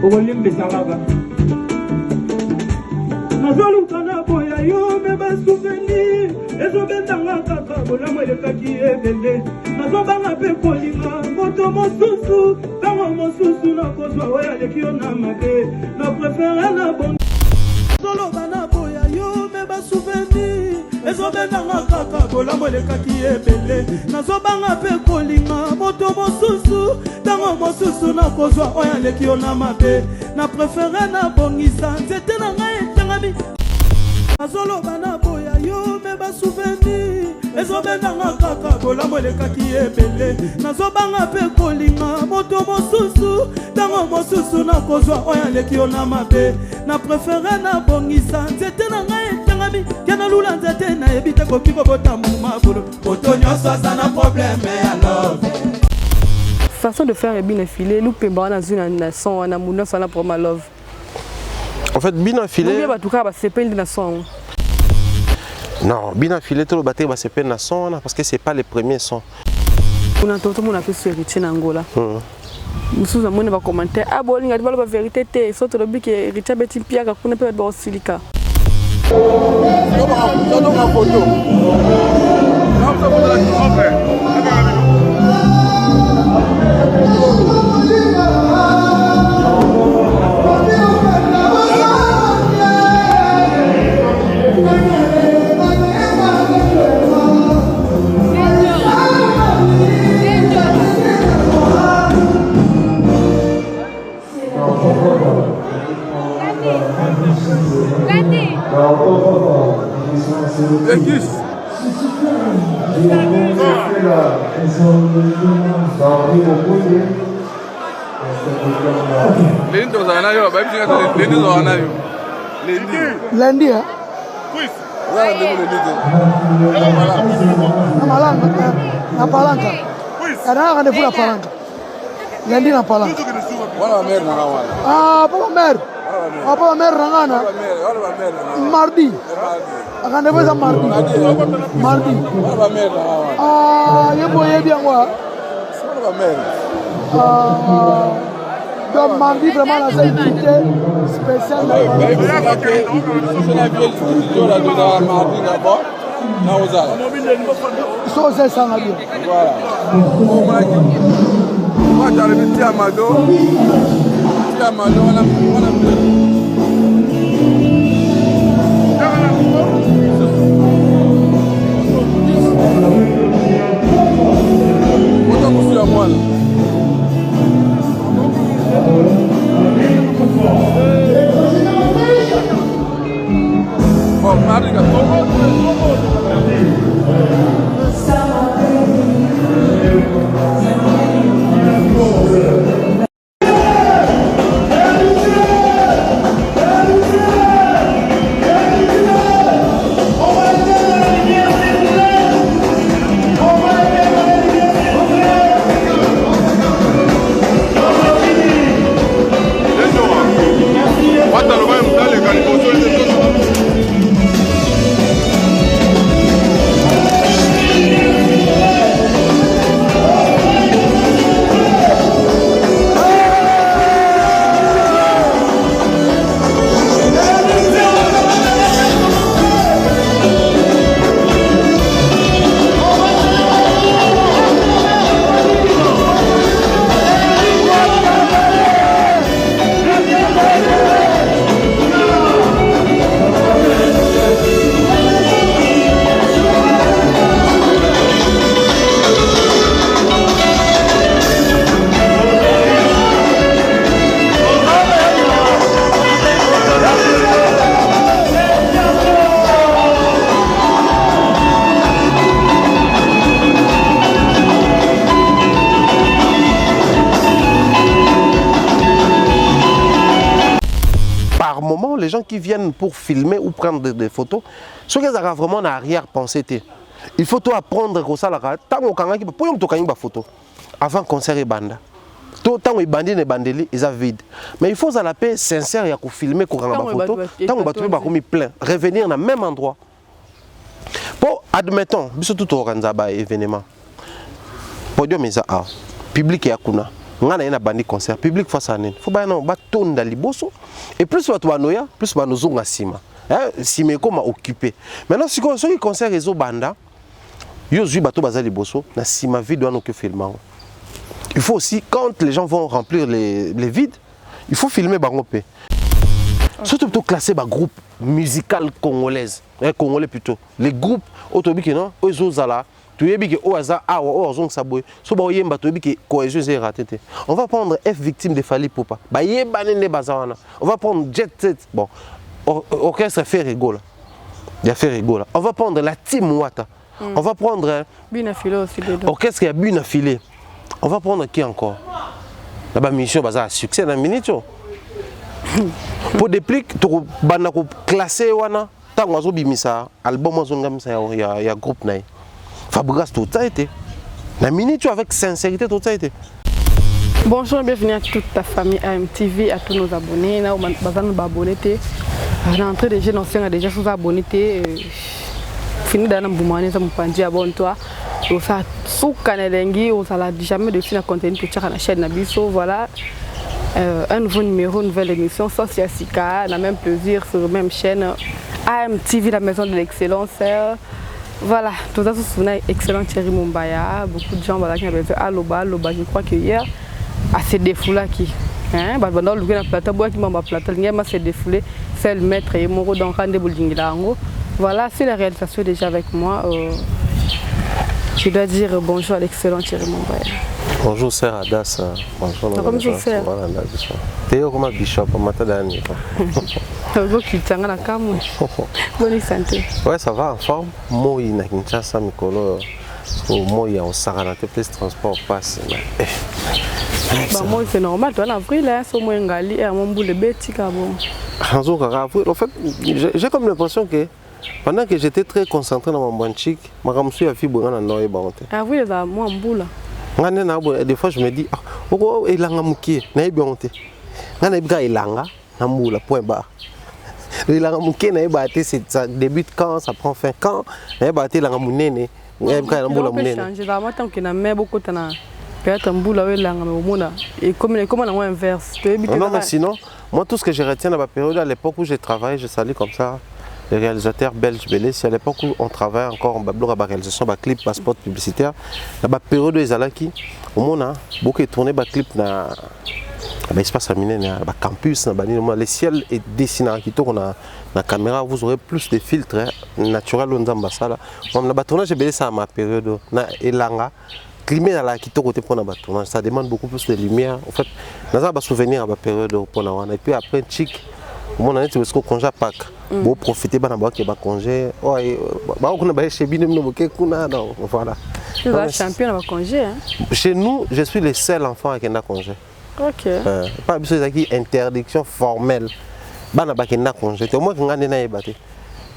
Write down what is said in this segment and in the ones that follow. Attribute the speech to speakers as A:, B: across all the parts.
A: olimbe salaka nazolukana boya yo me ba souvenir ezobendanga kaka bolamu elekaki ebele nazobanga mpe kolinga moto mosusu ntango mosusu nakozwa oyo aleki yo na mabe na prefere na bongi nazoloba na boya yo me ba souvenir ezobendanga kaka bolamu elekaki ebele nazobanga mpe kolinga moto mosusu ntango mosusu nakozwa oyo aleki yo na mabe na prefere na bongisa nzete na ngai etangami nazoloba na boya yo me ba souvenir ezobendanga kaka bolamu elekaki ebele nazobanga mpe kolinga moto mosusu ntango mosusu nakozwa oyo aleki yo na mabe na prefere na bongisa nzete na ngai etangami kena lula nzete nayebi te koki kobota mumabolo moto nyonso aza na probleme ya love.
B: Façon de faire bien affilé, nous pouvons dans une nation, on a mon ça pour ma love.
C: En fait, bien affilé.
B: En tout cas, c'est pas une nation.
C: Non, bien affilé, tout le bâtiment, c'est pas une nation parce que c'est pas les premiers sons.
B: On a tout le monde a fait ce héritier en Angola. Nous sommes en train de commenter. Ah bon, il y a la vérité, c'est surtout le but que héritier Betty Pierre a connu peu de silica.
D: Lundi, hein? Oui. Na palanca. Ana rendez-vous la palanca. Lundi na palanca.
E: Wala mer na wala.
D: Ah, papa mer. Ah, papa mer rangana. Mardi. Rendez-vous ça mardi. Mardi.
E: Wala mer na wala.
D: Ah, yebo bien wa.
E: Wala mer.
D: Ah. Donc mardi vraiment la activité spéciale.
E: C'est la ville qui doit la donner mardi d'abord. Na ozala.
D: So c'est ça na bien.
E: Voilà. Moi j'arrive ici à Mado. Ici à Mado on a
C: les gens qui viennent pour filmer ou prendre des photos, ce qu'ils ont vraiment en arrière-pensée. Il faut tout apprendre au salaire. Tant qu'on photo avant concert et banda. Tant que bandi ne bandeli, ils ont vide. Mais il faut la paix sincère et filmer qu'on prend la photo. Tant qu'on va plein, revenir dans le même endroit. Pour admettons, surtout au Ranzaba événement. Podium est public et akuna. ngana ina bandi concert public face à nene faut ba non ba tonda liboso et plus watu banoya plus banozonga sima sima comme occupé maintenant si qui concert réseau banda yo zui bato baza liboso na sima vide wana que filmant il faut aussi quand les gens vont remplir les vides il faut filmer bango pe surtout plutôt classer ba groupe musical congolaise congolais plutôt les groupes autobiki non ozozala tuyebiki oaza awa ozong saboy so ba yemba tuyebiki cohésion est raté. On va prendre F victime de Fally Poupa ba yebane ne bazawana on va prendre Jet Set bon orchestre fait rigolo il a fait rigolo on va prendre la team Wata on va prendre
B: Binafilé aussi dedans
C: orchestre qui a Binafilé on va prendre qui encore là-bas mission baza succès dans minute pour déplique to bana ko classer wana tango azo bimisa album azo ngamisa ya groupe naï Fabregas tout ça été la minute avec sincérité tout ça été.
B: Bonjour et bienvenue à toute ta famille AMTV, à tous nos abonnés. Nous sommes abonnés. L'entrée des jeunes anciens déjà sous abonnés. Fini dans le moment, nous sommes abonne-toi. On s'est sous Canadengui, on s'est jamais de la contenu que tu as la chaîne Nabiso. Voilà. Un nouveau numéro, une nouvelle émission. Socia Sika, on a même plaisir sur la même chaîne AMTV, la maison de l'excellence. Voilà, tout ça c'est un excellent Thierry Mumbaya. Beaucoup de gens voilà, qui ont besoin Aloba. Je crois que hier, à ces défoules qui, hein, pendant le plateau, qui m'a plateau, il y a ces défoulés, c'est le maître et mon donc voilà, c'est la réalisation déjà avec moi. Je dois dire bonjour à l'excellent Thierry Mumbaya.
C: Bonjour Sœur Adas. Bonjour.
B: Bonjour Sœur.
C: Théo comme Bishop, Matadani.
B: Bonne santé.
C: Ouais, ça va en forme. Moi, il y a Kinshasa, Mikolo. Moi, il y a un Saranate, plus transport passe.
B: Moi, c'est normal. Toi, en avril, c'est moi, Ngali, et mon boule bêti.
C: En fait, j'ai comme l'impression que pendant que j'étais très concentré dans mon banchik, je me suis affiché dans le Noé.
B: Ah oui, c'est moi, en boule.
C: Des fois, je me dis, oh, il y a un mouki, il y a un mouki, il y a un mouki, point barre. Il y a un mouki, ça débute quand, ça prend fin quand, il y a un mouki, il y a un mouki. Non, mais sinon, moi, tout ce que je retiens dans la période, à l'époque où j'ai travaillé, je salue comme ça les réalisateurs belges belés. C'est à l'époque où on travaille encore en la réalisation de clips, passeport publicitaire. Dans la période où ils allaient qui, au monde a beaucoup tourné des clips dans l'espace aminé, dans le campus, les ciels et dessinés qui tournent dans la caméra. Vous aurez plus de filtres naturels dans l'ambassade. On a tournage belé ça à ma période. Et là, climat dans la qui côté pour la tournage, ça demande beaucoup plus de lumière. En fait, on a des souvenirs à la période pour la. Et puis après chic. Mon année, tu veux congé à Pâques. Pour profiter de la congé. Voilà.
B: Tu es champion de congé.
C: Chez nous, je suis le seul enfant qui a congé.
B: Ok.
C: Pas besoin d'une interdiction formelle. Bana ba kenda congé. Au moins ngane na yebate.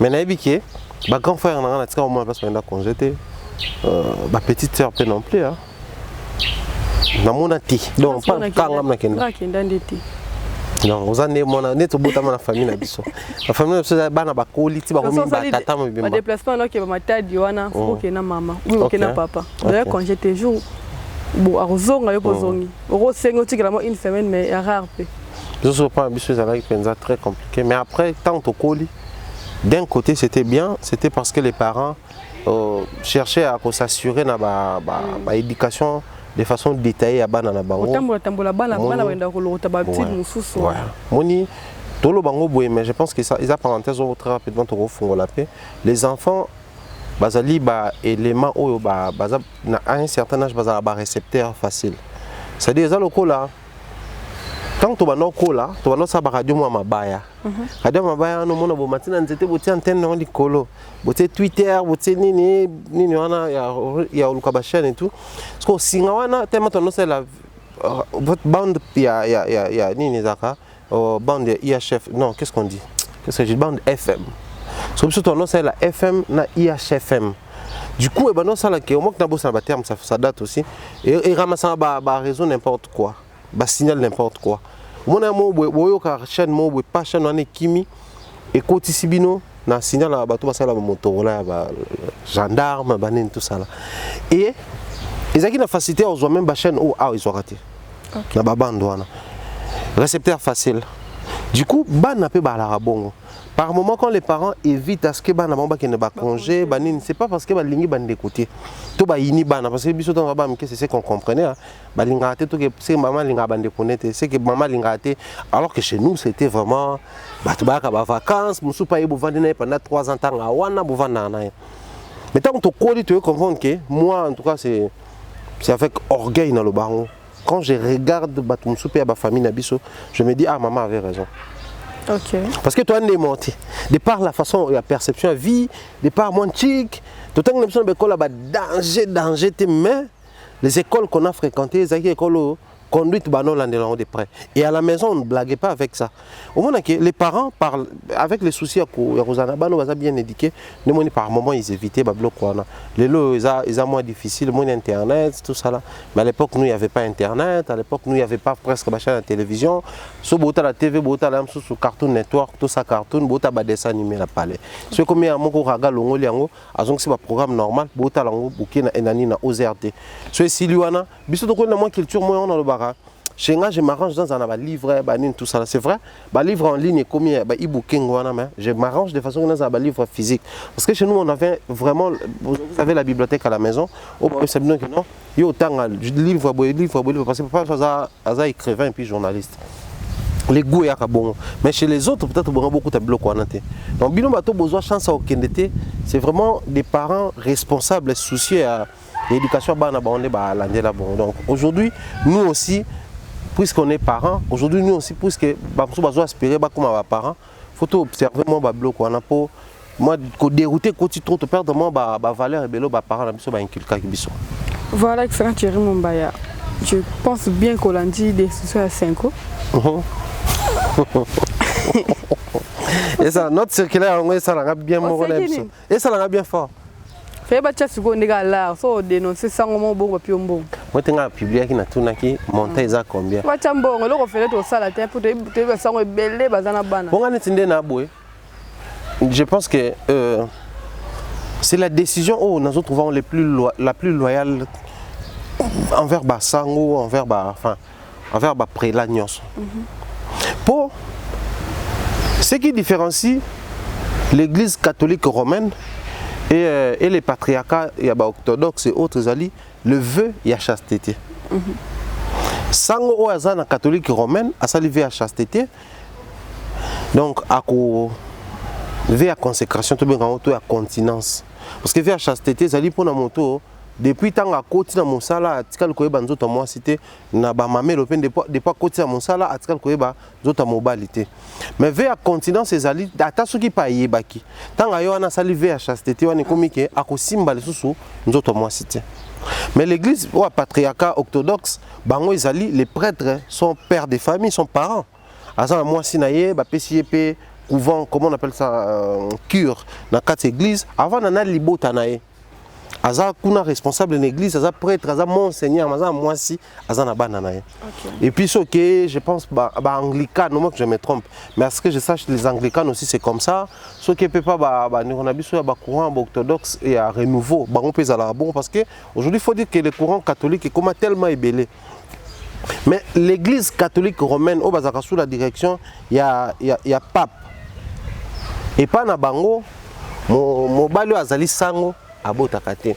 C: Mais na yebiki, ba grand frère na ngana tika au moins parce que na congé te. Ba petite sœur peut non plus hein. Na mona ti. Donc pas kanga na kenda. Non, vous avez la famille. La famille, c'est la famille. Le
B: déplacement, c'est la maman ou la maman ou le papa. D'ailleurs, quand j'étais toujours, une semaine, mais il y a rare.
C: Je ne sais pas, c'est très compliqué. Mais après, tant au colis, d'un côté, c'était bien, c'était parce que les parents cherchaient à s'assurer de l'éducation de façon détaillée à Banana Bango. Mais je pense que ça, ils ont parenthèse très rapidement au la paix. Les enfants, bazali ba élément à un certain âge bazali ba récepteur facile. C'est-à-dire ça le là. Tant que tu vas là, tu vas ça radio moi mabaya. Radio mabaya no mona bo matina nzete botia antenne no likolo. Botia Twitter, botia nini wana ya ulukabashane et tout. Parce que singa wana tellement ton c'est la votre bande ya nini zaka bande IHF. Non, qu'est-ce qu'on dit? Qu'est-ce que je dis bande FM. Parce que ton c'est la FM na IHFM. Du coup, ben non ça là que au moins que na bossa ba terme ça date aussi et ramasser ba réseau n'importe quoi. Bah signal n'importe quoi. Mon amour, boyo car chaîne mo pas chaîne on est kimi et côté sibino na signal la bateau ça la moto là gendarme banin tout ça là. Et ils ont une facilité aux même chaîne ou ils ont raté. na babando wana récepteur facile du coup bana pe balara bongo par moment quand les parents évitent à ce que bana bamba qui ne ba congé banine c'est pas parce que balingi bande d'écouter to ba yini bana parce que biso to ba mike c'est ce qu'on comprenait balinga te to que c'est maman linga bande connaître c'est que maman linga te alors que chez nous c'était vraiment ba to ba vacances musu pa yebo vandina pendant 3 ans tanga wana bo vanda na mais tant que tu tu comprendre que moi en tout cas c'est avec orgueil dans le baron. Quand je regarde Batumsupe et ma famille Nabiso, je me dis ah maman avait raison.
B: Ok.
C: Parce que toi on est monté. De par la façon la perception de vie, de par mon chic, tout le temps que nous avons danger mais les écoles qu'on a fréquentées, les écoles conduite banon de près. Et à la maison, on ne blaguait pas avec ça. Au moment que les parents parlent avec les soucis à Rosana Bano va bien éduquer, par moment ils évitaient Bablo Kwana. Les lots ils ont moins difficile, moins internet, tout ça là. Mais à l'époque nous il n'y avait pas internet, à l'époque nous il n'y avait pas presque la chaîne de télévision. So bota la TV, bota la sur Cartoon Network, tout ça cartoon, bota ba dessin animé la palais. Ce comme il y a mon raga longo liango, azong c'est un programme normal, bota lango bouquet na enani na OZRT. So si liwana, biso to ko na moi culture moi on a le bara. Chez moi, je m'arrange dans un livre, tout ça. C'est vrai, le livre en ligne, comme je m'arrange de façon dans un livre physique. Parce que chez nous, on avait vraiment, vous avez la bibliothèque à la maison. C'est bien que non, il y a autant de livres, parce que papa faisait écrivain et puis journaliste. Les goûts sont bons. Mais chez les autres, peut-être beaucoup de blocs. Donc, Bino Bato besoin de chance à Okendete, c'est vraiment des parents responsables, soucieux à l'éducation. Donc, aujourd'hui, nous aussi, puisqu'on est parents, aujourd'hui nous aussi, puisque nous avons aspiré comme parents, il faut observer mon bloc. Moi, dérouter, quand tu trop te perdre, moi, valeur et bélo, parents,
B: voilà, excellent Thierry Mombaya. Je pense bien qu'on l'a dit des soucis à 5 ans.
C: Et ça, notre circulaire, ça l'a bien et ça l'a bien fort.
B: Fais pas de secondes là, so dénoncer ça au bon papier bon.
C: Moi tenga publier qui na tunaki monter ça combien.
B: Wa chambo ngolo ko fele to sala te pour te ça ngo belé bazana bana.
C: Bon ngane tinde na boy. Je pense que c'est la décision où nous trouvons la plus loyale envers Bassango, envers Préla Nyos. Pour ce qui différencie l'église catholique romaine et les patriarcats orthodoxes et autres alliés, le vœu et la chasteté. Sango Oazana catholique romaine a salivé à chasteté. Donc à la consécration, tout bien à continence. Parce que la chasteté, ça dit pour la moto. Depuis tant à côté de mon sala, atikal koyeba nzoto moi cité na ba mamelo pen de pas côté de mon sala atikal koyeba nzoto mobilité. Mais vers la continence ces ali data soki pa yebaki. Tant ayo ana sali vers chasteté wani komike akosimba le susu nzoto moi cité. Mais l'église ou patriarcat orthodoxe, bango izali les prêtres sont pères de famille, sont parents. Azana moi sinaye ba PCP couvent comment on appelle ça cure dans quatre églises avant nana libota nae. Aza kuna responsable de l'église, aza prêtre, aza monseigneur, aza moisi, aza na bananaye. Et puis ce que je pense anglican, non que je me trompe, mais à ce que je sache les anglicans aussi c'est comme ça. Ce qui peut pas on a besoin de courant orthodoxe et à renouveau, on peut aller bon parce que aujourd'hui il faut dire que le courant catholique est comme tellement ébélé. Mais l'église catholique romaine au bazaka sous la direction il y a pape. Et pas na bango mon balio azali sango abotakate.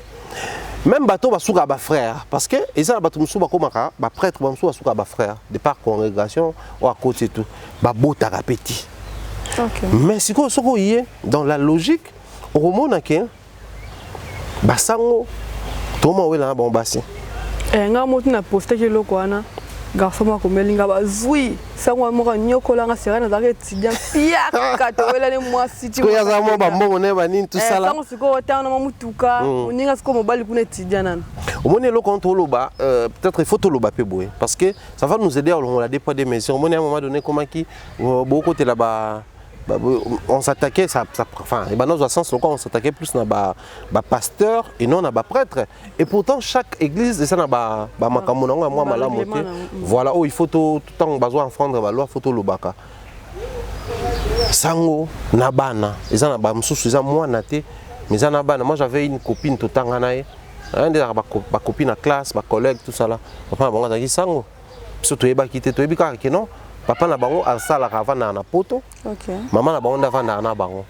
C: Même bateau basuka ba frère parce que ils ont bateau musuba komaka ba prêtre ba musuba suka ba frère de par congrégation ou à côté tout ba botaka petit. Mais si ko soko yé dans la logique au mona ke ba sango toma wela ba mbasi.
B: Nga motu na poster ke loko wana garçon moko melinga bazui sango moko nyokola nga serana za étudiant pia kato wela ne moi city
C: ko ya za mo ba mbongo ne ba nini tout ça là
B: sango siko otana mamutuka uninga siko mobali kuna étudiant nan
C: au moins le compte loba peut-être il faut to loba pe boy parce que ça va nous aider on la dépôt des mesures au moins à un moment donné comment qui beaucoup côté là-bas on s'attaquait enfin et dans un sens on s'attaquait plus na ba pasteur et non na ba prêtre et pourtant chaque église ça na ba makamona moi malamu te voilà où il faut tout temps besoin enfreindre ba loi photo lobaka sango na bana ça na ba msusu ça moi na te mais ça na bana moi j'avais une copine tout temps nae un des ba copine à classe ba collègue tout ça là enfin bon ça sango surtout eba quitté to ebika que non papa na bango asala ravana na poto maman na bango ndavanda na bango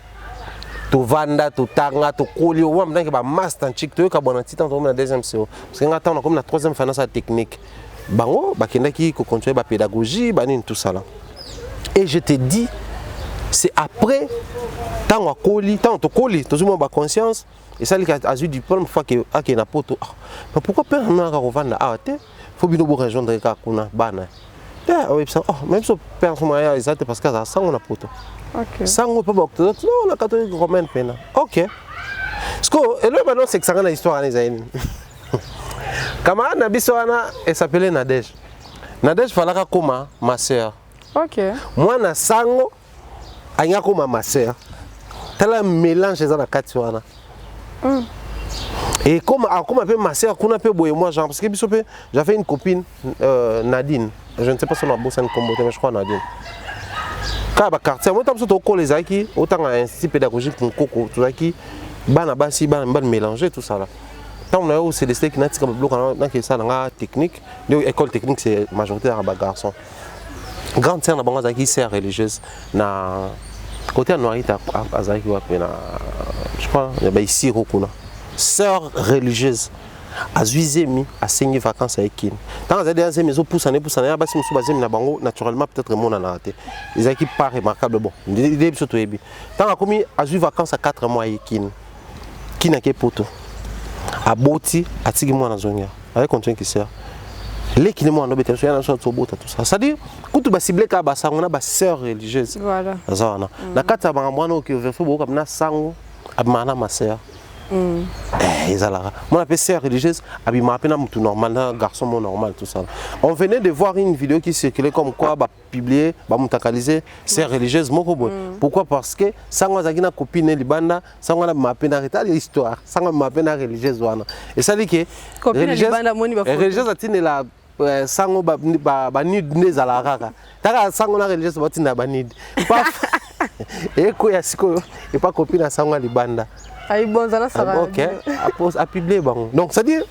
C: to vanda to tanga to koli o wam ndenge ba master chic to ka bona titan to na deuxième CO parce que ngata on comme la troisième finance technique bango ba kendaki ko continuer ba pédagogie ba nini tout ça là et je te dis c'est après tant koli tant to koli to zuma ba conscience et ça li a eu diplôme fois que a na poto mais pourquoi père na ka vanda ah te faut bien nous rejoindre ka kuna bana même si personne n'a exact parce que ça on a poto. OK. Ça on peut pas orthodoxe non la catholique romaine pena. OK. Ce que et là maintenant c'est que ça dans l'histoire les aïe. Kama na bisoana elle s'appelait Nadège. Nadège falaka koma ma sœur.
B: OK.
C: Moi na sango anya koma ma sœur. Tala mélange ça na katiwana. Et comme ma sœur, qu'on a peu boy moi genre parce que j'avais une copine Nadine, je ne sais pas si on a bossé en combo mais je crois Nadine. Quand ba quartier moi tam surtout les aki autant un institut pédagogique pour coco tout aki bana basi bana mélanger tout ça là. Tant on a aussi des steaks qui comme bloc dans que ça dans technique, l'école technique c'est majoritaire à garçon. Grande sœur na bango zaki sœur religieuse na côté noirita à zaki wa pena je crois il y a ici rokuna. Sœur religieuse a zuizemi a saigné vacances avec qui dans les dernières maisons poussent année basi musu bazemi na bango naturellement peut-être mon na raté les équipes pas remarquable bon il surtout ebi tant a commis a zui vacances à 4 mois avec qui n'a que poto a boti a tigi moi na zonia avec continue qui sœur les qui ne moi no betel so yana so bota tout ça c'est-à-dire kutu ba ciblé ka ba sangona ba sœur religieuse
B: voilà
C: azana na kata ba mwana ki verso bo comme na sango abimana ma sœur moi appelle sœur religieuse, tout normal, garçon normal, tout ça. On venait de voir une vidéo qui circulait comme quoi, publier, mutakaliser, sœur religieuse, pourquoi? Parce que ça on a une copine libanda, ça on a mappé dans l'histoire, ça on a mappé dans religieuse et ça dit que religieuse a tenu la sango ba nid nez à la rara. Taka sango na religieuse ba tina ba nid. Paf. Et ko ya siko et pas copine à sango libanda. Ok, à publier. Donc, c'est-à-dire,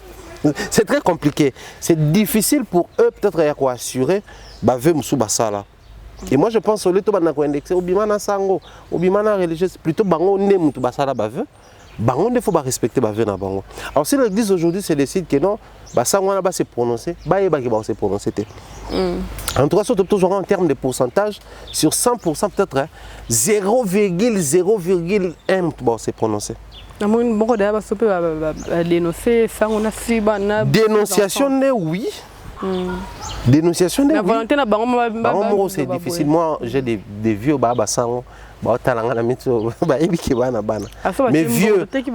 C: c'est très compliqué. C'est difficile pour eux, peut-être, à assurer, et moi, je pense que les gens qui ont indexé, Obimana Sango, Obimana religieuse, plutôt Bango ne mutu basala bave. Bango ne faut pas respecter bave na bango. Alors, si l'église aujourd'hui se décide que non, Sango n'a pas se prononcer, se prononcer. En tout cas, surtout toujours en termes de pourcentage, sur 100%, peut-être 0,0,1 se prononcer. Dénonciation, oui. Dénonciation, oui. C'est difficile. Moi, j'ai des vieux basango. Mais vieux, c'est-à-dire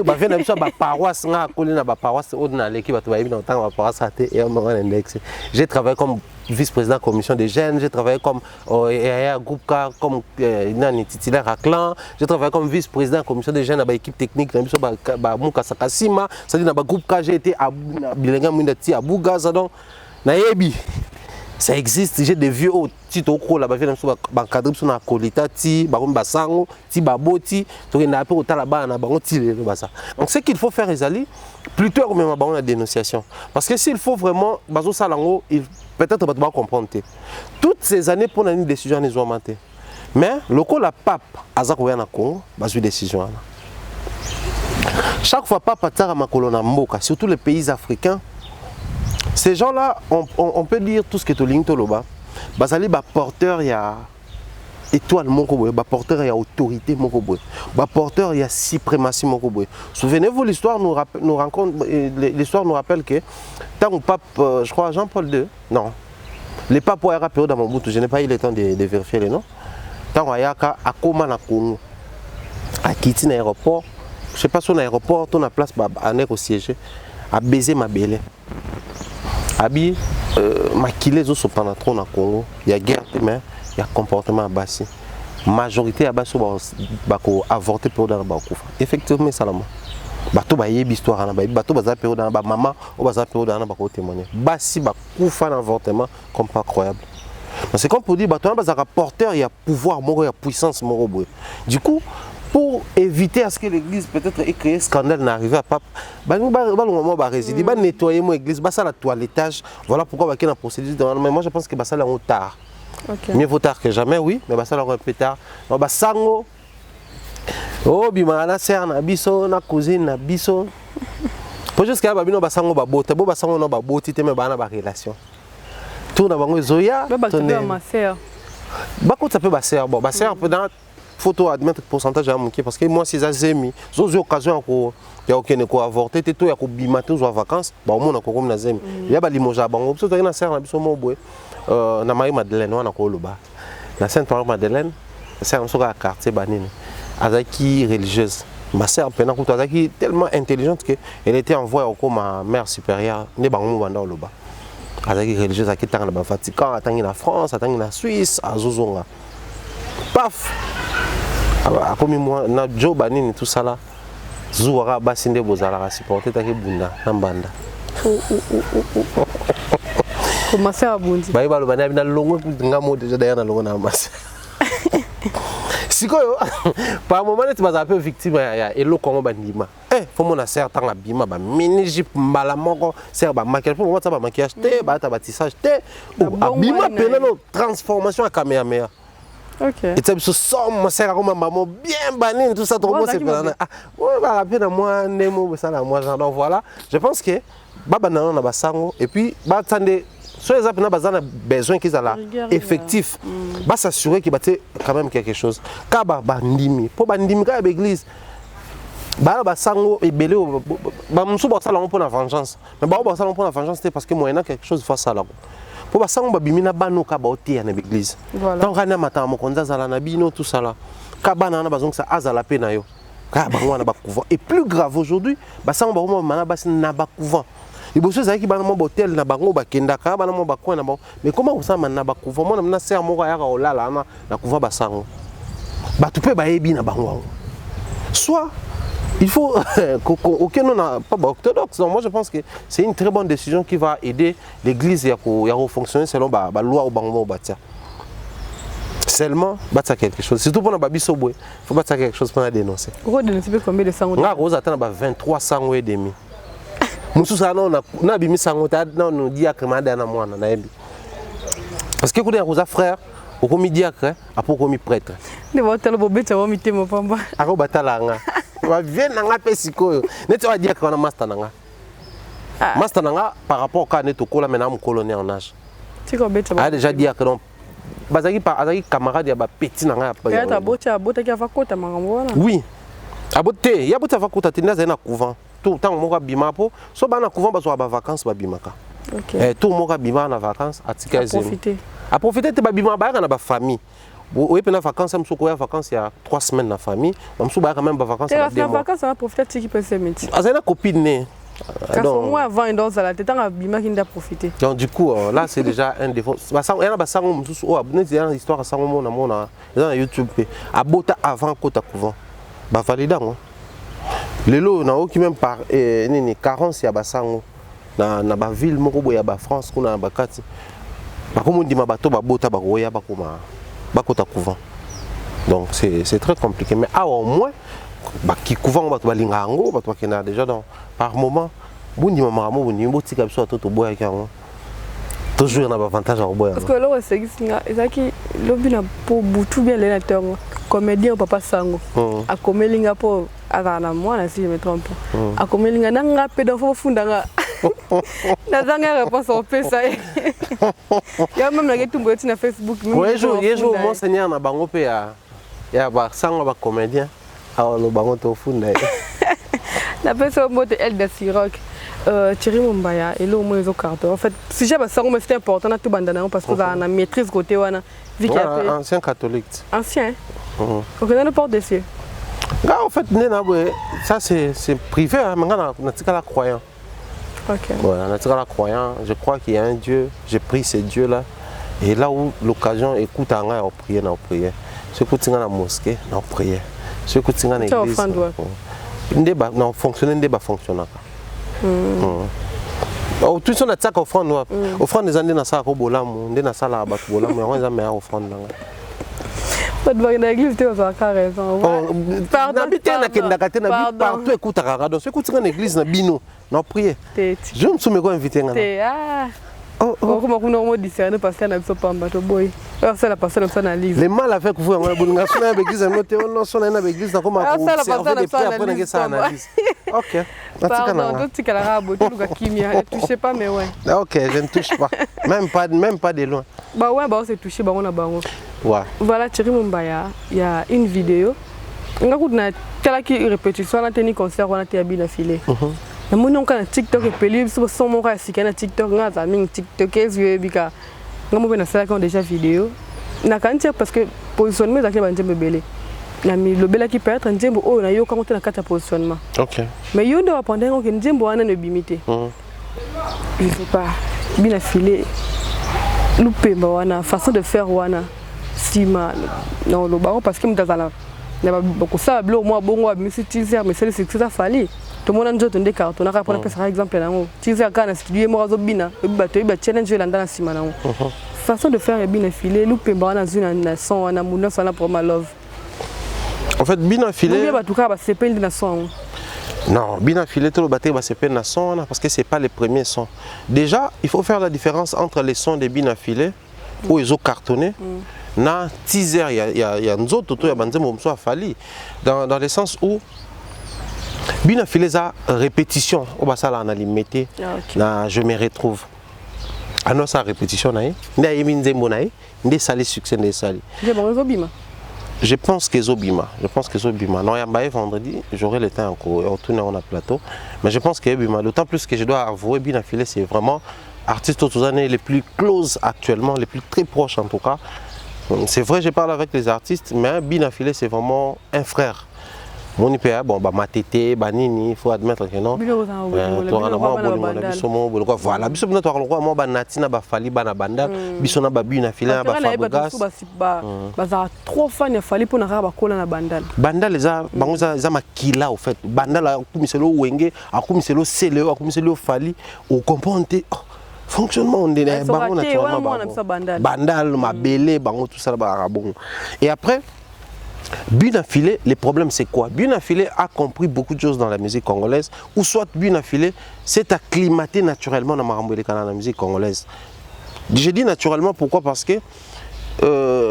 C: que la paroisse, j'ai travaillé comme vice-président de la commission des jeunes, j'ai travaillé comme groupe comme titulaire à clan, j'ai travaillé comme vice-président de la commission des jeunes à l'équipe technique, c'est-à-dire que groupe K, j'ai été à Bouga, ça existe, j'ai des vieux tito ko là-bas viennent sur encadrer sur na kolita ti basango ti baboti to na peu au là-bas na bango ti le basa. Donc ce qu'il faut faire Ezali plutôt que même la dénonciation parce que s'il faut vraiment bazo salango il peut-être pas comprendre toutes ces années pour une décision ils ont monté. Mais le coup la pape azako ya na Congo bazo décision là. Chaque fois pape atara makolo na mboka surtout les pays africains. Ces gens-là, on peut dire tout ce qui est au ligne Toloba. Basali ba porteur ya étoile mokoboy, ba porteur ya autorité mokoboy, ba porteur ya suprématie mokoboy. Souvenez-vous l'histoire nous rappelle que tant au pape je crois Jean-Paul II, non. Les papes ont rappelé dans mon bout, je n'ai pas eu le temps de vérifier les noms. Tant ayaka akoma na Congo. A quitté l'aéroport, je sais pas sur l'aéroport, ton la place à nek au siège, a baiser ma belle. Abi maquillé zo pendant trop na Congo, il y a guerre mais il y a comportement bassi. Majorité à basso bako avorter pour dans bakufa. Effectivement ça là. Bato ba yebi histoire na bato baza période dans ba maman ou baza période dans bako témoigner. Bassi bakufa avortement comme pas croyable. C'est comme pour dire bato baza porteur il y a pouvoir moko il y a puissance moko boy. Du coup pour éviter à ce que l'église peut-être ait créé scandale n'arrive à pas résider ba nettoyer mon église ba ça la toilettage voilà pourquoi ba na procédure mais moi je pense que ba ça là tard. Mieux vaut tard que jamais oui mais ba ça là un peu tard ba sango oh bima na sœur na biso na cousine na biso pour jusqu'à ba bino ba sango ba bota bo ba sango na ba boti te mais ba na ba relation tout na bango zoya
B: ba ma sœur
C: ba ko ça peut ba sœur bon ba sœur dans photo admettre pourcentage à manquer parce que moi si zemi zozo occasion ko ya okene ko avorter te to ya ko bima te zo vacances ba o mona ko comme na zemi ya ba limoja bango so na sœur na biso mo boy na Marie Madeleine wana ko loba na Sainte Marie Madeleine sœur so ka quartier banini azaki religieuse ma sœur pendant que azaki tellement intelligente que elle était envoyée comme ma mère supérieure ne bango banda loba azaki religieuse aki tanga na Vatican atangi na France atangi na Suisse azozonga paf comme moi na Joe banini tout ça là zuwara basinde bozala supporter taki bunda na mbanda
B: comment ça abundi
C: ba ibalo bana bina longo ngamo déjà d'ailleurs na longo na mas sikoyo par moment tu vas un peu victime ya elo kongo bandima faut mon sœur tanga bima ba mini jip mbala moko sœur ba maquillage pour moi ça ba maquillage te ba ta batissage te bima pena no transformation à Kamehameha.
B: OK.
C: Et ça se somme ma sœur comme maman bien banine tout ça trop bon c'est pas ah ouais ba rappeler moi nemo ça là moi genre voilà je pense que baba nana na basango et puis ba tande so les apena bazana besoin qu'ils a là effectif ba s'assurer qu'il bâtit quand même quelque chose ka ba ndimi pour ba ndimi ka l'église ba basango et belé ba musu ba sala pour la vengeance mais ba sala pour la vengeance c'est parce que moyennant quelque chose face à là pour basango ba bimina bano ka ba otia na l'église donc kana mata mo konza zala na bino tout ça là ka bana na bazong ça azala pe na yo ka ba wana ba couvent et plus grave aujourd'hui basango ba mo mana basi na ba couvent et beaucoup ça qui ba na hôtel na bango ba kenda ka ba na mo ba coin na ba mais comment vous ça na ba couvent moi na sœur moko ya ka olala na couvent basango ba tu peux ba yebi na bango soit il faut aucun non pas orthodoxe donc moi je pense que c'est une très bonne décision qui va aider l'église à fonctionner selon la loi au bango batia seulement batia quelque chose surtout pour na babiso boy faut batia quelque chose pour dénoncer
B: vous dénoncez combien de sango
C: nga roza tana ba 23 sango et demi musu sana na bimi sango ta na no diacre manda na mwana na yebi parce que kuna roza frère au komi diacre apo komi prêtre
B: ne votre le bobeta wa mitemo pamba
C: ako batalanga va venir nanga pesiko neti wa diacre na master nanga master nanga par rapport à neto kola mena colonel en âge
B: tu ko beta
C: a déjà diacre donc bazaki par azaki camarade ya ba petit nanga
B: ya ta bota ki avakota mangamona
C: oui abote ya bota avakota tinda za na couvent tout temps moko bima po so bana couvent bazo ba vacances ba bimaka
B: OK
C: tout moko bima na vacances atika
B: profiter
C: à profiter te ba bima ba na ba famille oui pendant vacances am soko ya vacances il y a 3 semaines na famille am soko ba quand même ba vacances na
B: des vacances on profiter qui peut se mettre
C: azana copine né
B: donc moi avant et dans la tête on bima qui nda profiter
C: donc du coup là c'est déjà un défaut ba sango ya ba sango mususu o abonné dans histoire sango mona dans YouTube abota avant kota couvent ba validango lelo na oki même par nini carence ya basango na ba ville moko boya ba France kuna ba kati ba komo ndima bato ba bota ba roya ba koma ba kota couvent donc c'est très compliqué mais au moins ba ki couvent ba to balinga ngo ba to kena déjà dans par moment bundi mama mo bundi botika biso to boya kango toujours na avantage au boya
B: parce que là c'est singa ezaki lobi na po butu bien les tongo comédien papa sango a komelinga po azana mwana si je me trompe a komelinga nanga pedo fo fundanga na zanga réponse au pesa ya même na tumbo na Facebook
C: oui jour monseigneur na bango pe ya ba sango ba comédien alors bango to funda
B: la personne mode elle de Siroc Thierry Mumbaya et là moins au carton en fait si j'ai ba sango mais c'était important na tout bandana parce que ça na maîtrise côté wana vu qu'il y a
C: ancien catholique
B: ancien OK on ne porte dessus
C: en fait ça c'est privé mais on a la croyant.
B: OK.
C: Voilà, on a la croyant, je crois qu'il y a un Dieu, j'ai pris ce Dieu là et là où l'occasion écoute à on prier dans prière. Ce que tu dans la mosquée, dans prière. Ce que tu dans l'église. Ndeba non fonctionner ndeba fonctionner. Tout ça na tsaka offrande offrande des années na ça ko bolamu, ndé na sala ba bolamu, on za me offrande nanga.
B: Pas de dans l'église, tu as raison.
C: Pardon. Partout écoute à radio. C'est écoute dans l'église na bino. Non prier. Je me suis invité là. Oh,
B: comment on dit ça, nous passer dans ce pamba to boy. C'est la personne dans l'analyse.
C: Les mal avec vous, on a besoin de l'église, on sonne dans l'église, on comment après ça analyse. OK.
B: Pardon, tu la rabo, tu le kimia, ne touchez pas mais ouais.
C: OK, je ne touche pas. Même pas de loin.
B: Bah ouais, bah on s'est touché, bah on a bango.
C: Ouais.
B: Voilà, Thierry Mumbaya, il y a une vidéo. On a une répétition, on a tenu concert, on a été bien affilé. Na moni on kana TikTok et peli so so mo ka sikana TikTok nga za ming TikTok ezwe bika nga mo bena sala quand déjà vidéo na kantia parce que positionnement za ke ba njembe belé na mi lobela ki peut être njembo o na yo quand on a kata positionnement.
C: OK.
B: Mais yo ndo apandé ngo ke njembo wana ne bimité. Je sais pas bien filé loupé wana façon de faire wana sima non lo ba parce que mutazala na ba ko sa blo mo bongo mi si teaser mais c'est ça fallait. Tout le monde a des cartes. On a rappelé par exemple tu sais quand studio moi zobina bato ba challenge là dans sima na façon de faire bien filer loupé ba na zuna son na muna sana pour ma love.
C: En fait bien filer
B: on va tout cas ba c'est peine na son.
C: Non, bien filer tout le batterie ba c'est peine na son parce que c'est pas les premiers sons. Déjà, il faut faire la différence entre les sons des bien filer ou ils ont cartonné. Na teaser il y a nzoto to ya banzemo mso afali dans le sens où bien affilé ça répétition au bas ça là on a limité na je me retrouve à nos sa répétition naï nda yemi nzembo naï ndé sali succès ndé sali je pense que zobima non yamba vendredi j'aurai le temps encore retourner on a plateau mais je pense que bima d'autant plus que je dois avouer bien affilé c'est vraiment artiste aux années les plus close actuellement les plus très proches en tout cas c'est vrai je parle avec les artistes mais bien affilé c'est vraiment un frère. Mon IPA, bon, bah, ma tété, bah, nini, il faut admettre que non. Voilà, biso bino to aloko mo ba natina ba fali ba na bandal, biso na ba bu na fila ba fabrigas.
B: Ba trop fan ya fali pour na ba kola na bandal.
C: Bandal eza bango za makila au fait. Bandal akumiselo wenge, akumiselo seleo, akumiselo fali, au comprendre fonctionnement on est bango naturellement. Bandal mabele bango tout ça ba bon. Et après Bien affilé, le problème c'est quoi? Bien affilé a compris beaucoup de choses dans la musique congolaise, ou soit bien affilé s'est acclimaté naturellement dans la musique congolaise. Je dis naturellement pourquoi? Parce que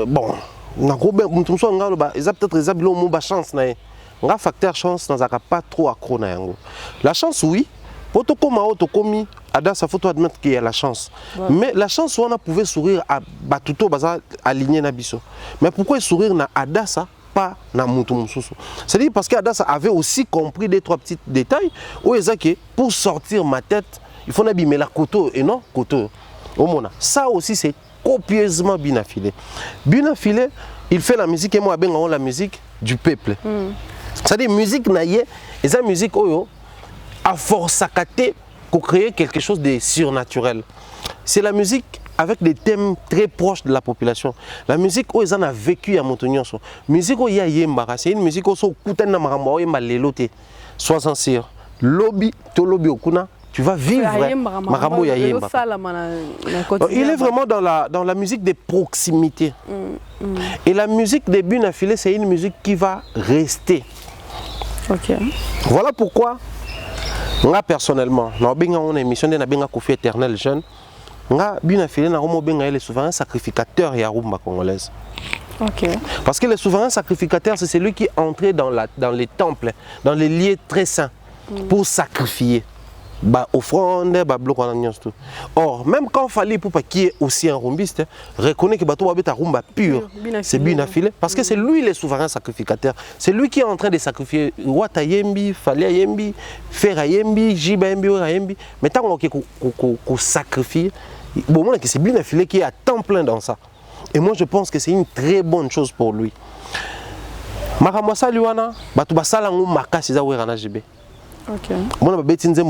C: bon, ils ont peut-être chance, un facteur chance dans pas trop accro. La chance oui, ça faut admettre qu'il y a la chance. Ouais. Mais la chance on a pouvait sourire à Batuto baza aligné na biso. Mais pourquoi sourire na Adassa pas na Mutu Mususu? C'est-à-dire parce qu'Adassa avait aussi compris des trois petits détails où ils que pour sortir ma tête, il faut n'abîmer la koto et non koto. Ça aussi c'est copieusement bien affilé. Bien affilé, il fait la musique et moi ben la musique du peuple. C'est-à-dire musique naïe et ça musique oyo à force à cater pour créer quelque chose de surnaturel. C'est la musique avec des thèmes très proches de la population. La musique où ils en ont vécu à Montignon. Musique où il y a yemba, c'est une musique où ils ont yemba leloté. Sois sincère. Lobby, to lobby okuna, tu vas vivre marambo ya yemba. Il est vraiment dans la musique des proximités. Et la musique des buts affilés, c'est une musique qui va rester.
B: Okay.
C: Voilà pourquoi moi personnellement, dans une émission de la Kofi éternel jeune, les souverains sacrificateurs et rumba congolaise.
B: Okay.
C: Parce que le souverain sacrificateur, c'est celui qui est entré dans les temples, dans les lieux très saints, pour sacrifier. Offrande, tout. Or, même quand il fallait pour qui est aussi un rumbiste, reconnaît que bateau est un rumba pur, c'est bien affilé, parce que c'est lui le souverain sacrificateur. C'est lui qui est en train de sacrifier Wata Yembi, Fali Yembi, Fer Yembi, Jiba Yembi, Yembi. Mais tant qu'on sacrifie, bon, c'est bien affilé qui est à temps plein dans ça. Et moi je pense que c'est une très bonne chose pour lui. Makamwasa Luana, bateau basala ngumaka c'est ça où est Jibe.
B: Ok.
C: Moi, je suis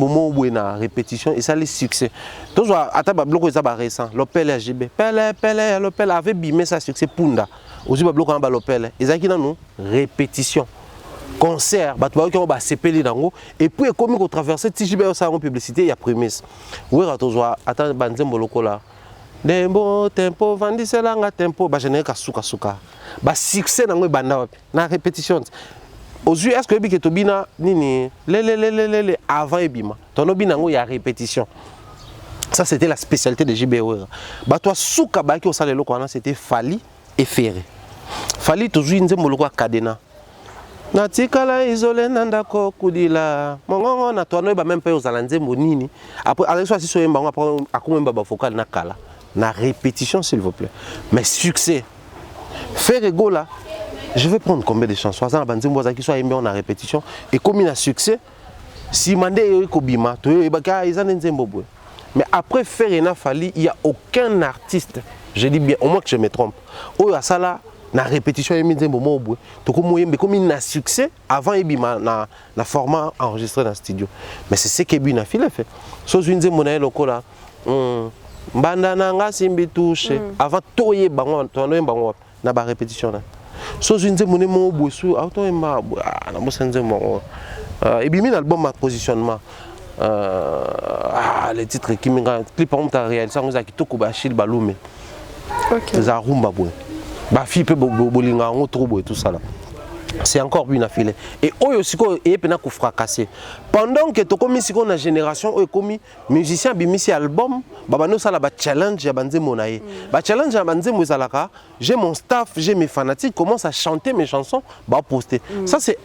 C: en répétition et ça les succès. Tout ça, à ta bloc ça récent. L'opel AGB. Pele, l'opel avait bimé sa succès punda. Aussi bloc en l'opel. Et ça qui nous répétition. Concert, qui va s'épeler dans et puis comme on traverse TGB ça en publicité il y a prémisse. Oui, à toi attends banzem boloko là. Dembo tempo vandisela nga tempo ba générique suka suka ba succès nango banda wapi na répétition aujourd'hui est-ce que biki to bina nini le avant ebima tono bina ngo ya répétition. Ça c'était la spécialité de JBO. Ba toi suka ba ki osala loko wana c'était Fally et Ferré. Fally toujours nzembo loko kadena natikala isolé nandako kudila mongongo na tono ba même pas osala nzembo nini après avec soit si so yemba après akomemba ba vocal na kala na répétition s'il vous plaît. Mais succès Ferré go là je vais prendre combien de chansons ça na banzembo za ki soit yemba na répétition et comme il a succès si mandé ko bima to ebaka izana nzembo boy. Mais après Ferré na Fally il y a aucun artiste, je dis bien au moins que je me trompe oh ya ça là na répétition et nzembo mo boy to ko moyembe comme il a succès avant ebima na format enregistré dans le studio. Mais c'est ce que Bina File fait so nzembo na lokola mbanda na nga simbi touche avant toye bango tono bango na ba répétition là so nzembo ne mo boy su auto emba na mo nzembo ebimi na album ma positionnement les titres qui me clip par exemple réalisé ça qui toko ba Achille Balume OK za rumba boy ba fi pe bolinga ngo trop boy tout ça là c'est encore Bina File et oyo siko e pena ko fracasser pendant que to komi siko na génération oyo komi musicien bimisi album baba no sala ba challenge ya banzembo na ye ba challenge ya banzembo ezalaka j'ai mon staff j'ai mes fanatiques commencent à chanter mes chansons ba poster ça c'est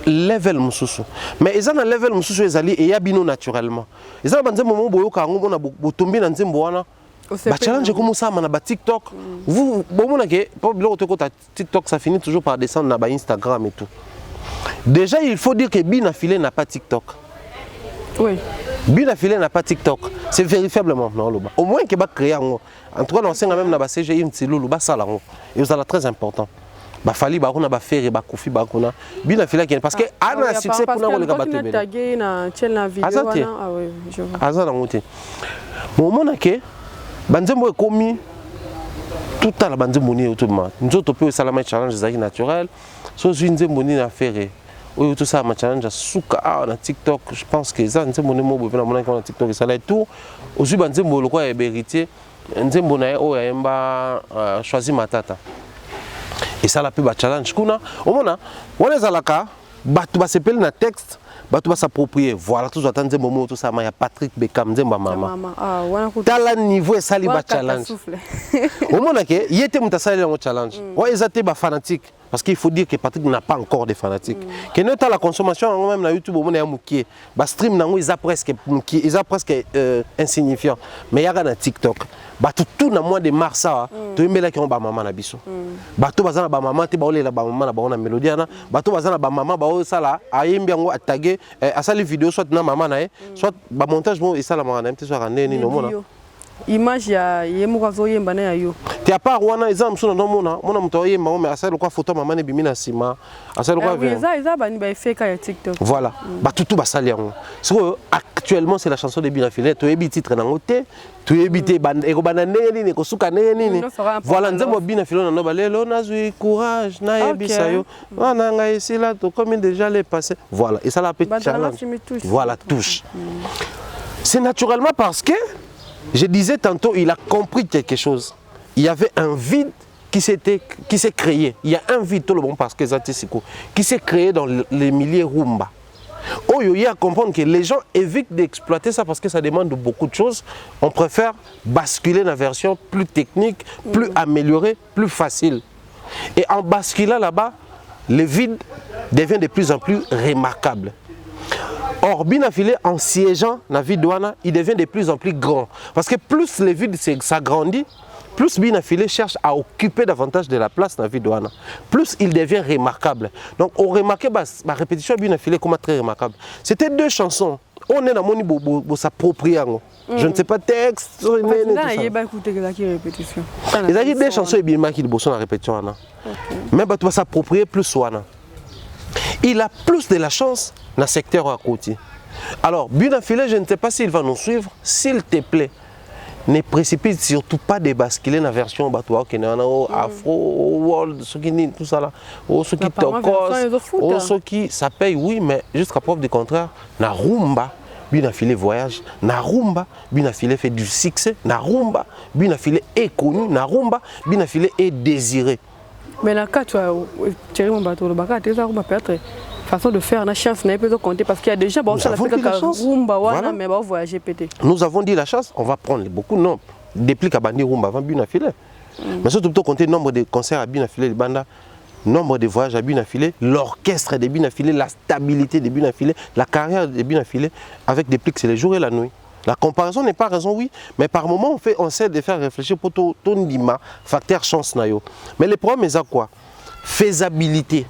C: level mususu mais ils ont un level mususu ezali et ya bino naturellement ils ont banzembo mo boyoka ngo bona botombi na nzembo wana ba challenge comme ça na ba TikTok vous bon que TikTok ça finit toujours par descendre na ba Instagram et tout. Déjà il faut dire que Bina File n'a pas TikTok.
B: Oui.
C: Bina File n'a pas TikTok. C'est vérifiablement non loba. Au moins que ba créer en tout cas l'ancien même na ba CGI ntilulu ba sala ngo. Et ça là très important. Ba Fally ba kuna ba Ferré ba Kofi ba kuna Bina File parce que ana succès pour na ko le ka batebe.
B: Tagué na channel vidéo wana ah oui je vois.
C: Azana ngote. Moment que banzembo ekomi tout à la banzembo ni autrement nzoto pe salama challenge zaki naturel so nzembo ni na Ferré oyo tout ça ma challenge suka na TikTok je pense que ça nzembo ni mo bovena mona na TikTok ça là tout aussi banzembo lokwa ya héritier nzembo na oyo yemba choisi matata et ça la pe ba challenge kuna omona wana zalaka batu ba sepeli na texte batu ba s'approprier voilà tout attendre des moments tout ça il y a Patrick Beckham nzemba mama
B: ah wana ko
C: tala niveau et sali ba challenge au moment que yete mutasali le challenge ouais ils étaient ba fanatique parce qu'il faut dire que Patrick n'a pas encore de fanatiques que nous la consommation même na YouTube au moment ya mukie ba stream nango ils a presque mukie ils a presque insignifiant mais ya na TikTok batu tout na mois de mars ça to yembela ki on ba mama na biso batu bazana ba mama te ba olela ba mama na ba ona mélodiana batu bazana ba mama ba o sala ayembi yango attaquer asali vidéo soit na mama na soit ba montage bon et ça la mama na mte so rande ni no mona
B: image ya yemuka zo yemba na yo
C: ti a part wana exam so no mona mto yemba mais asali quoi photo mama ne bimina sima asali quoi
B: ça bani ba fake ya TikTok
C: voilà ba tout basali yango so actuellement c'est la chanson de Bina File to yebi titre na ngote to yebite bande eko bana neni ne ko suka neni voilà nzembo Bina File na no balelo nazui courage na yebisa yo wana nga esila to comme déjà les passé voilà et ça la petite challenge voilà touche c'est naturellement parce que je disais tantôt, il a compris quelque chose. Il y avait un vide qui s'est créé. Il y a un vide, tout le monde parce que qui s'est créé dans les milliers rumba. Oh, il y a à comprendre que les gens évitent d'exploiter ça parce que ça demande beaucoup de choses. On préfère basculer dans la version plus technique, plus améliorée, plus facile. Et en basculant là-bas, le vide devient de plus en plus remarquable. Or, Bina File, en siégeant dans la vie douana, il devient de plus en plus grand. Parce que plus le vide s'agrandit, plus Bina File cherche à occuper davantage de la place dans la vie douana. Plus il devient remarquable. Donc, on remarque ma répétition de Bina File comme très remarquable. C'était deux chansons. On est dans mon niveau pour s'approprier. Je ne sais pas texte.
B: Il y a écouté répétition.
C: Il y a des chansons qui sont en répétition. Mais tu vas s'approprier plus. Il a plus de la chance dans le secteur à côté. Alors, Bina File, je ne sais pas s'il va nous suivre. S'il te plaît, ne précipite surtout pas de basculer dans la version Afro, World, tout ça là. Ce qui ça paye, oui, mais jusqu'à preuve du contraire, na rumba, Bina Filé voyage, na rumba, Bina Filé fait du succès, na rumba, Bina Filé est connu, na rumba, Bina Filé est désiré.
B: Mais là, quand tu as tiré mon bateau, le bateau, tu as peut-être façon de faire, la chance n'est pas compter parce qu'il y a des gens qui
C: voilà.
B: mais voyager pété.
C: Nous avons dit la chance, on va prendre beaucoup de noms. Déplique à Bandi Rumba avant Bina Filé. Mais surtout compter le nombre de concerts à Bina Filé, nombre de voyages à Bina Filé, l'orchestre de Bina Filé, la stabilité de Bina Filé, la carrière de Bina Filé, avec des pliques, c'est le jour et la nuit. La comparaison n'est pas raison, oui, mais par moment, on essaie de faire réfléchir pour ton dima, facteur chance. Mais le problème, c'est quoi? Faisabilité.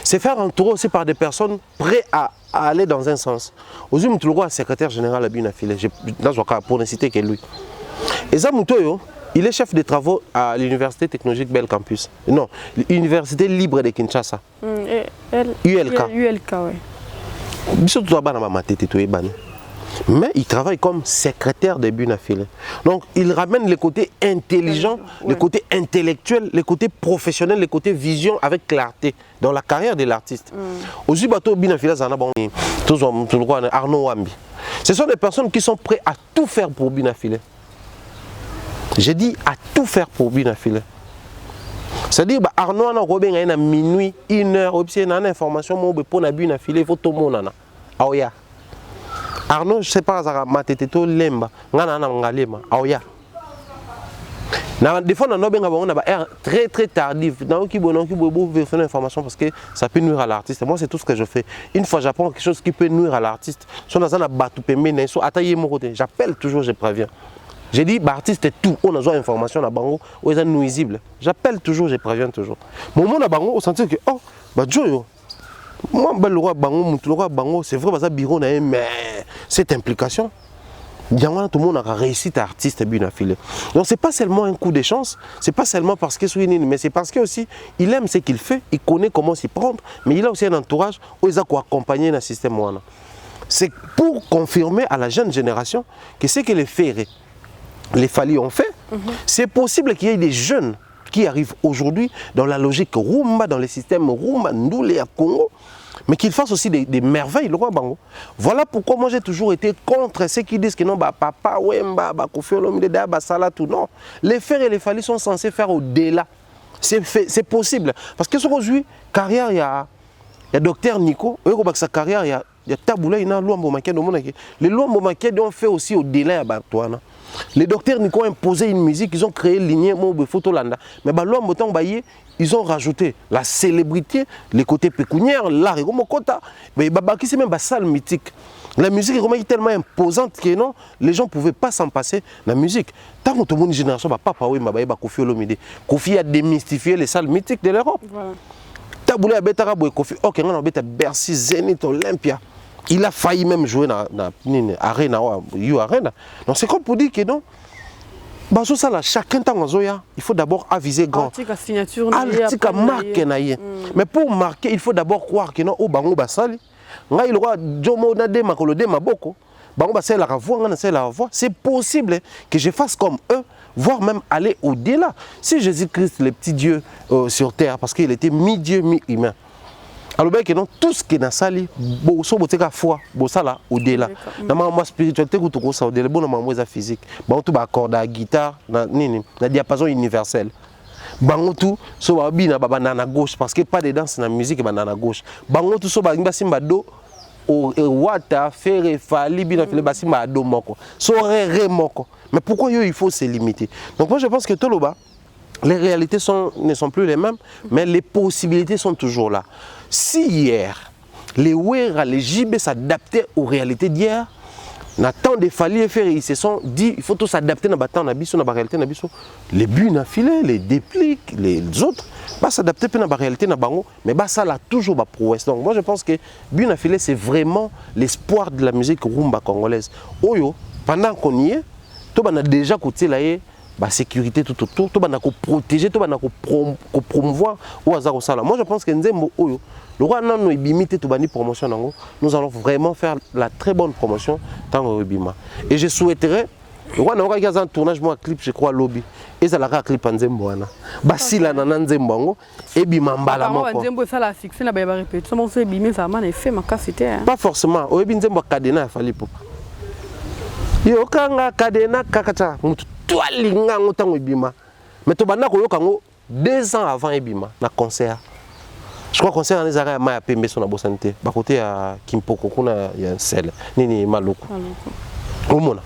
C: C'est faire entourer aussi par des personnes prêtes à aller dans un sens. Aujourd'hui, je suis secrétaire général à Bina Filé, pour ne citer que lui. Et ça, il est chef de travaux à l'Université technologique Bel Campus. Non, l'Université libre de Kinshasa. ULK.
B: ULK,
C: oui. Mais il travaille comme secrétaire de Bina Filé. Donc il ramène le côté intelligent, le côté intellectuel, le côté professionnel, le côté vision avec clarté dans la carrière de l'artiste. Aujourd'hui, Bina Filé, Arnaud Wambi. Ce sont des personnes qui sont prêtes à tout faire pour Bina Filé. J'ai dit à tout faire pour Bina Filé. C'est-à-dire Arnaud a minuit, 1 heure, il y a une information pour Bina Filé, il faut tout le monde. Arnaud, je ne sais pas si tu as lemba, des fois, on a un très très tardif. Information parce que ça peut nuire à l'artiste. Moi, c'est tout ce que je fais. Une fois, j'apprends quelque chose qui peut nuire à l'artiste. J'appelle toujours, je préviens. J'ai dit, l'artiste est tout. On a besoin d'informations à Bango, ou est nuisible. J'appelle toujours, je préviens toujours. Mon monde à Bango, on sentit que, oh, Joyo. Moi, le roi Bango, c'est vrai, parce bureau mais cette implication, tout le monde a réussi à artiste Bina Filé. Donc c'est pas seulement un coup de chance, c'est pas seulement parce que mais c'est parce que aussi il aime ce qu'il fait, il connaît comment s'y prendre, mais il a aussi un entourage où il a accompagner le système. C'est pour confirmer à la jeune génération que ce que les Fali ont fait, c'est possible qu'il y ait des jeunes qui arrivent aujourd'hui dans la logique Rumba, dans le système Rumba, Ndoulé à Congo, mais qu'ils fassent aussi des merveilles, le roi Bango. Voilà pourquoi moi j'ai toujours été contre ceux qui disent que non, papa, Wemba, Kofi Olomide, Sala, tout. Non, les frères et les Fali sont censés faire au-delà. C'est possible. Parce que aujourd'hui, carrière, il y a docteur Nico, sa carrière, il y a Taboula, il y a Luambo Maked. Les Luambo Maked ont fait aussi au-delà à Batouana. Les docteurs Nico ont imposé une musique, ils ont créé une lignée de Photolanda. Mais ils ont rajouté la célébrité, les côtés pécuniaires, l'art, mais c'est même une salle mythique. La musique est tellement imposante que non, les gens ne pouvaient pas s'en passer la musique. Tant que tout le monde génération, papa, oui, Kofi Olomide. Kofi a démystifié les salles mythiques de l'Europe. Taboulé à Betaraboy Kofi, ok, on a Bercy, Zénith, Olympia. Il a failli même jouer dans l'Arena, Arena. Donc c'est comme pour dire que non, chacun il faut d'abord aviser grand. Mais pour marquer, il faut d'abord croire que non, au Bango Basali, c'est possible que je fasse comme eux, voire même aller au-delà. Si Jésus-Christ, le petit Dieu sur terre, parce qu'il était mi-Dieu, mi-humain. Alors que non, tout ce qui est dans la salle, c'est la foi, c'est au-delà. Dans la spiritualité, c'est au-delà, dans la physique. Tout accord la guitare, la diapason universel. Tout so na banana gauche parce que pas de danse dans la musique banana gauche. Tout so simba do o wata faire fali bina fele basimba do moko. So re moko. Mais pourquoi il faut se limiter? Donc moi je pense que Toloba, les réalités ne sont plus les mêmes, mais les possibilités sont toujours là. Si hier, les Ouera, les JB s'adaptaient aux réalités d'hier, Nathan de Fali et Ferry, ils se sont dit il faut tout s'adapter dans la réalité. Les buts na filé, les dépliques, les autres, s'adapter dans la réalité, mais ça là toujours ma prouesse. Donc moi je pense que but na filé c'est vraiment l'espoir de la musique rumba congolaise. Oyo, pendant qu'on y est, tout a déjà coûté la sécurité tout autour, tout a protéger, tout a promouvoir ou hasard ça là. Moi je pense que Nzembo Oyo, le roi non ibimité tout bani promotion nous allons vraiment faire la très bonne promotion dans Ibima. Et je souhaiterais le roi n'a pas un tournage moi clip je crois lobby et ça la clip Nzembo ana. Basila na Nzembo et Ibima mbala moko.
B: Nzembo ça la succès na ba répéter. Ça mon c'est Ibima ça man fait ma capacité.
C: Pas forcément. Oyebi Nzembo kadena fali papa. yo kanga kadena kakata mutu twalinga ngotango ebima mais to banda ko yokango 2 ans avant ebima na concert. Je crois concert les arrêts ma pembe son abosante ba côté à Kimpoko kuna ya sel nini maloko omona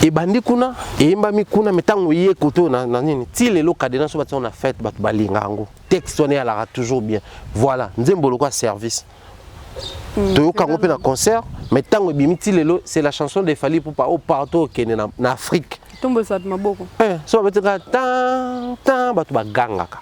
C: e bandi kuna e mbami kuna metango ye koto na nini ti lelo kadena so bato na fête bato balinga ngo texte on est à toujours bien voilà nzembolo kwa service to yokango pe na concert metango ebimi ti lelo c'est la chanson de Fally Ipupa au partout kene na Afrique
B: tombe ça maboko
C: so beteka tan bato bagangaka.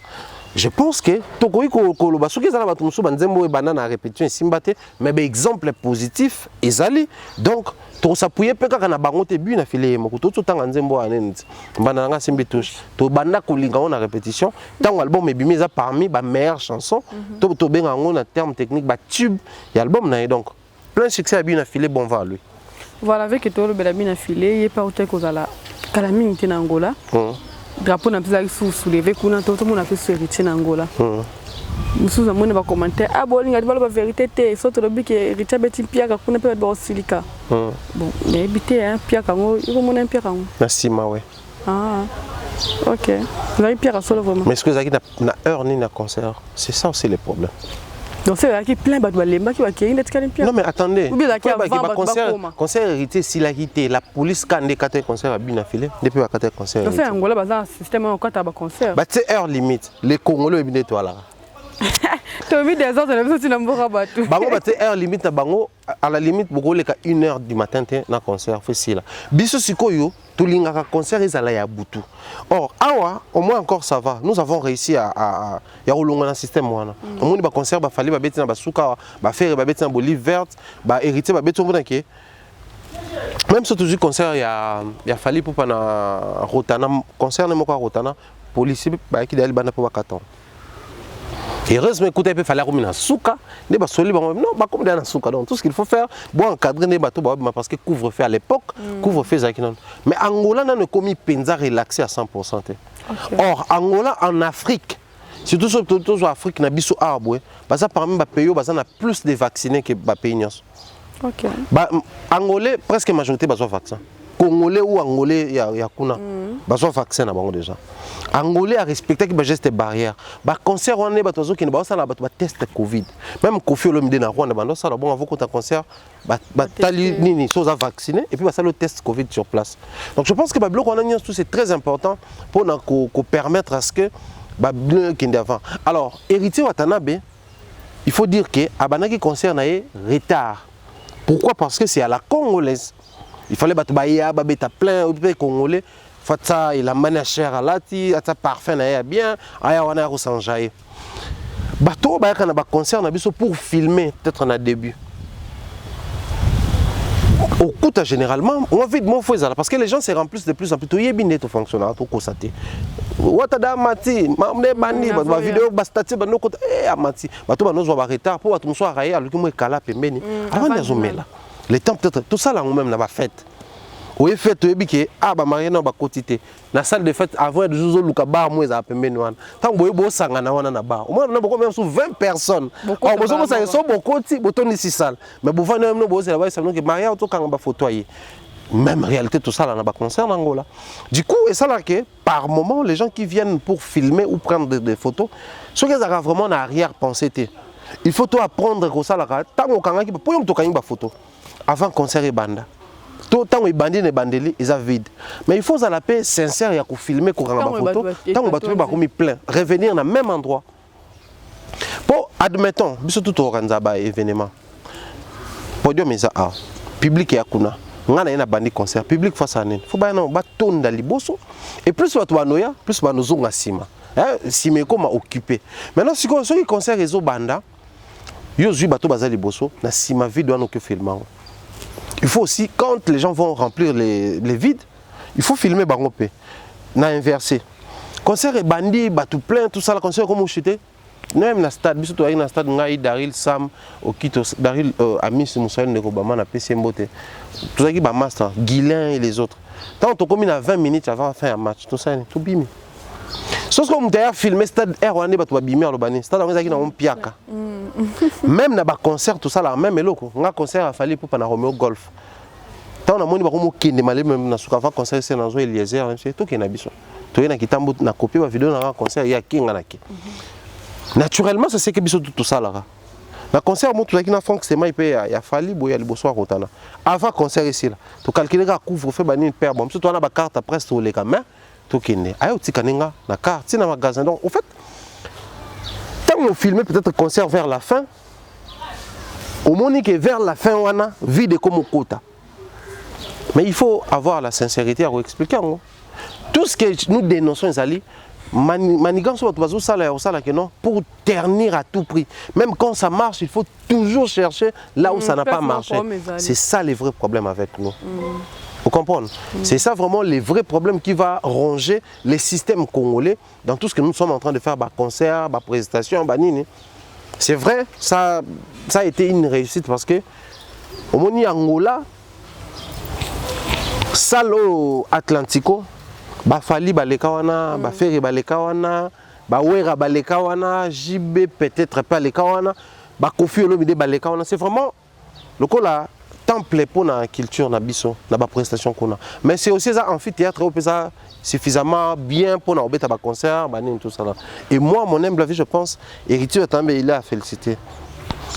C: Je pense que Tokoyi Koloba, ce qui est à la Batumso, Banzembo et Banana répétition et Simbate, mais exemple positif, Ezali. Donc, to s'appuyer peut quand on a bangoté but na filé mokuto tout temps Nzembo anen banana simbitouche to banda kolinga on a répétition tant album et bimeza parmi ba meilleures chansons to benga on a terme technique ba tube et album na donc plein succès à bien na filé bon va lui.
B: Voilà avec to le bien filé, il pas autant kozala kalami na Angola. Drapeau n'a pas soulevé tout le monde a pu se hériter en Angola. Nous avons des commentaires. Ah bon, il y a la vérité. Sauf que le but est hérité de Pierre qu'on peut être silica. Bon, mais habité un Pierre Kango, il faut mon Pierre Kango.
C: Merci Mawe.
B: Ah, ok. Vous avez Pierre à solo vraiment.
C: Mais est-ce que vous avez na heure ni na concert? C'est ça aussi le problème.
B: Donc c'est là qui plein de balles qui va qui est Pierre.
C: Non mais attendez.
B: Ou bien là qui a
C: concert hérité si la quitté la police quand des quatre concerts a bien affilé depuis la quatre concert.
B: Donc c'est Angola bazar système en quatre concert.
C: Bah c'est heure limite. Les Congolais bien toi là.
B: Tu as mis des heures de sorti dans Mbora Batou.
C: Bango bah c'est heure limite à bango à la limite beaucoup les 1h du matin na concert fait si là. Biso sikoyo tout l'ingaka concert ils allaient à Butu. Or awa au moins encore ça va. Nous avons réussi à ya rolonga na système wana. Au moins ba concert ba fallait ba beti na basuka ba faire ba beti na bolive verte ba hériter ba beti on que même ce toujours concert ya fallu pour na Rotana concert ne moko Rotana policier ba ki dali bana pour 4 ans. Heureusement, écoutez, il fallait remettre un souka, des basoli, non, pas comme dans un souka. Donc tout ce qu'il faut faire, bon encadrer des bateaux, parce que couvre-feu à l'époque, couvre-feu Zakinon. Mais Angola n'a commis penza relaxé à 100%. Okay. Or Angola en Afrique, surtout en Afrique, n'a biso arbre, parce que parmi les pays, on a plus de vaccinés que les pays.
B: Ok.
C: Angolais presque majorité besoin vaccin. Congolais ou Angolais il y a kuna besoin vaccin na bango déjà. Angolais a respecté que geste barrière. Ba concert on est batozo qui ne ba sala ba test Covid. Même Kofi Olomide na Rwanda bando sala bon avant qu'on concert ba tali nini soza vacciné et puis ba sala le test Covid sur place. Donc je pense que ba bloc on a tout c'est très important pour nous permettre à ce que ba bleu qui avant. Alors héritier Watanabe il faut dire que abanaki concert na retard. Pourquoi? Parce que c'est à la congolaise. Il fallait battre Baya, Babeta plein, au pays congolais. Fatsa, il a mané cher à l'ati, à sa parfum, à bien, à on a ressenjaillé. Bateau, bah, quand on a concert, on a besoin pour filmer, peut-être en début. Au coup, généralement, on va vite mon fouet parce que les gens se remplissent de plus en plus. Tu es bien, tu fonctionnes, tu constates. Watada mati, mamne bani, ma vidéo bastati, ba no côté, amati, bateau, ba no zo ba retard, pour tout soit raillé, alors que moi, kala pembeni. Avant de zomela. Les temps peut-être tout ça là on même n'a pas fait. Oui fait tu que ah ba marié na ba quotité. Na salle de fête avant de jour luka ba moi za pembeni wana. Tant boye bo sanga na wana na ba. Au moins on a beaucoup même sur 20 personnes. Oh bozo ça so beaucoup ti botoni si salle. Mais bo vana même bo c'est là ça donc marié auto quand ba photoyer. Même réalité tout ça là na ba concert en Angola. Du coup et ça là que par moment les gens qui viennent pour filmer ou prendre des photos, ceux qui ont vraiment en arrière pensée. Il faut tout apprendre que ça là tant au kanga qui pour to kanga photo. Avant concert et banda. Tout temps où bandi ne bandeli, ils sont vides. Mais il faut à la paix sincère et filmer qu'on a photo. Tant on va trouver plein, revenir dans le même endroit. Pour admettons, surtout au Ranzaba événement. Podium est à public et à kuna. On a un bandi concert, public face à nous. Faut pas non, ba tourne dans les bossos. Et plus on va noya, plus on va nous zonga sima. Sima comme occupé. Maintenant si on se concert et zo banda, yo zui bateau bazali bosso, na sima vide doit nous que filmer. Il faut aussi, quand les gens vont remplir les vides, il faut filmer Bangopé. Na inversé. Concert et bandit, tout plein, tout ça, le concert comme chuté. Même dans le stade, bisous toi, dans le stade, Ngaï, Daril, Sam, Okito, Daril, Amis, Moussaïl, Nekobama, na PC Mbote. Tout ça qui est master, Guilain et les autres. Tant on commune à 20 minutes avant de faire un match, tout ça, tout bimi. Sauf que vous avez filmé le stade R1, vous avez bimé à l'Obani, stade où vous avez piaka. Même dans le concert, tout ça, là, même le concert a fallu pour Romeo Golf. tant on a moni bakomo kende malé même na suka va concert c'est nazo Eliezer c'est tout qui na biso to na kitambo na copier ba vidéo na concert ya kinga na ki naturellement c'est ce que biso tout ça là na concert mo tout la ki na Franck c'est mai pe ya fali boya liboso a kotana avant concert ici là to calculer ka couvre fait bani père bon surtout on a ba carte après sur les caméras to kende ayo tikaninga na carte na magasin donc au fait tant on filmer peut-être concert vers la fin au moni que vers la fin on a vide comme quota. Mais il faut avoir la sincérité à vous expliquer. Tout ce que nous dénonçons, Zali, manigance pour ternir à tout prix. Même quand ça marche, il faut toujours chercher là où ça n'a pas marché. C'est ça les vrais problèmes avec nous. Vous comprenez? C'est ça vraiment les vrais problèmes qui vont ronger les systèmes congolais dans tout ce que nous sommes en train de faire, concert, présentation, nini. C'est vrai, ça a été une réussite parce que au Moni Angola, Salo Atlantico, Bafali Balekawana, Baferi Balekawana, Bawera Balekawana, JB peut-être pas Balekawana, Bakofi Olomide Balekawana. C'est vraiment le coup là, temple pour la culture, na biso, na ba prestation qu'on a. Mais c'est aussi ça amphithéâtre où ça suffisamment bien pour na obeta ba concert, tout ça là. Et moi, mon humble avis, je pense, Héritier Tambe, il est à féliciter.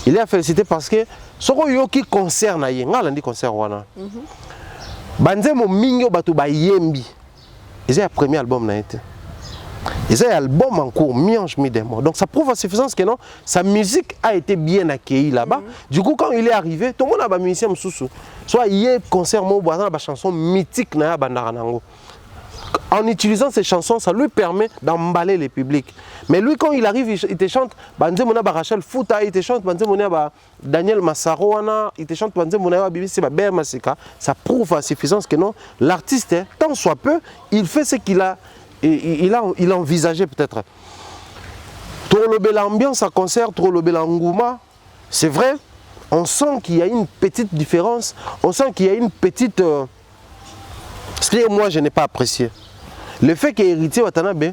C: Il est à féliciter parce que ce qui concerne aïe, nga landi concert wana. Banze mo mingo batu ba yembi. C'est le premier album na été. Et c'est l'album en cours, Miange Midemo. Donc ça prouve à suffisance que non, sa musique a été bien accueillie là-bas. Du coup, quand il est arrivé, tout le monde a un musicien Moussou. Soit il y a un concert, une chanson mythique na Bandaranango. En utilisant ces chansons, ça lui permet d'emballer les publics. Mais lui, quand il arrive, il te chante Banze Mona Rachel Fouta, il te chante Banze Mona Daniel Massaroana, il te chante Banze Mona Bibi Ber Masika. Ça prouve à suffisance que non, l'artiste, tant soit peu, il fait ce qu'il a. Il a envisagé peut-être. Trop le bel ambiance à concert, trop le bel engouement, c'est vrai, on sent qu'il y a une petite différence, on sent qu'il y a une petite... ce que moi je n'ai pas apprécié. Le fait qu'Héritier Watanabe,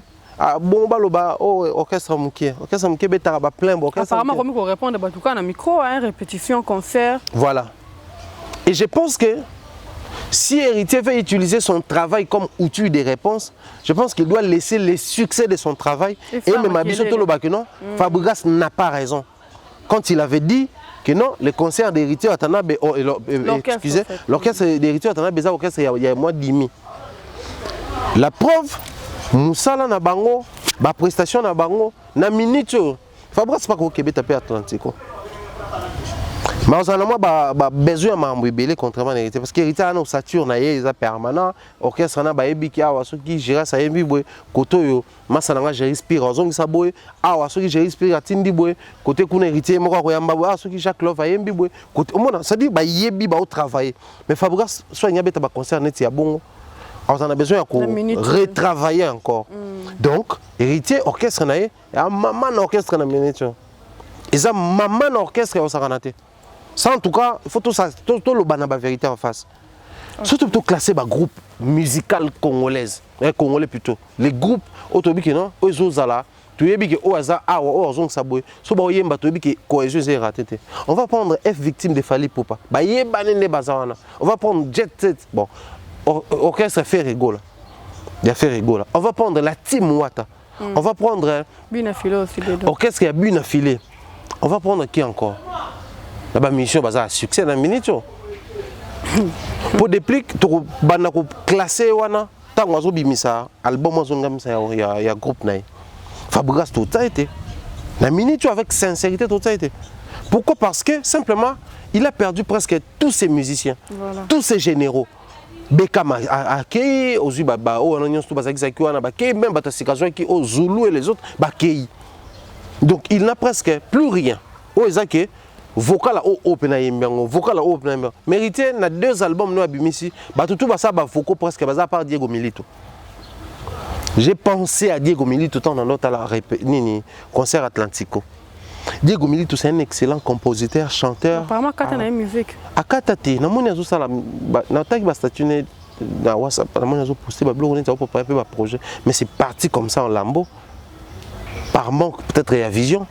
C: bon baloba, orchestre Mouké, betara plein, orchestre.
B: Apparemment, comme on répond, en tout cas, un micro, répétition, concert.
C: Voilà. Et je pense que si Héritier veut utiliser son travail comme outil de réponse, je pense qu'il doit laisser les succès de son travail. Et même à Bissot non, Fabregas n'a pas raison. Quand il avait dit que non, le concert d'Héritier Watanabe, excusez, l'orchestre d'Héritier Watanabe, c'est l'orchestre il y a moins d'1 La preuve, Moussala na bango, ba prestation na bango, na minute, Fabregas pas qu'au Québec tapé Atlantico. Mais on a besoin de m'embêter contrairement à l'héritier. Parce que l'héritier a Saturne, il est permanent. L'orchestre a un qui a qui gère ça, il y a côté Massananga, je respire, on a boy, ah, qui je respire, Tindi boy, côté qu'on héritier, moi, ah, qui Jacques Love, il y a boy, côté, ça dit, il y a au travail. Mais Fabregas, soit il y a un concert net, il y a bon. On a besoin de retravailler encore. Donc, héritier, orchestre, il y a un maman orchestre dans la minute. Et ça, maman orchestre, on s'en ça en tout cas, il faut tout ça, tout le banaba vérité en face. Surtout plutôt classer par groupe musical congolaise, congolais plutôt. Les groupes autobiques non, eux zala, tu es bique au hasard, ah ou au zong saboué, so ba yemba tu bique cohésion c'est raté. On va prendre F victime de Fali Poupa, ba yeba nene bazawana. On va prendre Jet Set, bon, orchestre fait rigolo. Il a fait rigolo. On va prendre la team Wata. On va prendre
B: Bunafilé aussi dedans.
C: Orchestre qui a Bunafilé. On va prendre qui encore? La mission basa succès dans minute. Pour déplique to bana ko classer wana tango zo bimisa album zo ngamisa ya groupe naï. Fabregas tout ça été. La minute avec sincérité tout ça été. Pourquoi? Parce que simplement il a perdu presque tous ses musiciens, voilà. Tous ses généraux. Bekama akei ozu baba o anonyo tout basa ki wana ba kei même batasikazo qui au Zulu et les autres ba kei. Donc il n'a presque plus rien. O ezake vocal au open yembango vocal au open mérité na 2 albums no abimisi ba tout ça ba vocal presque baza par Diego Milito. J'ai pensé à Diego Milito tant dans notre nini concert Atlantico. Diego Milito c'est un excellent compositeur, chanteur.
B: Apparemment quand on a une musique.
C: Akatati na moni azo sala na taki ba statut na WhatsApp na moni azo poster ba blog on est pour préparer ba projet mais c'est parti comme ça en lambeau par manque peut-être et à vision.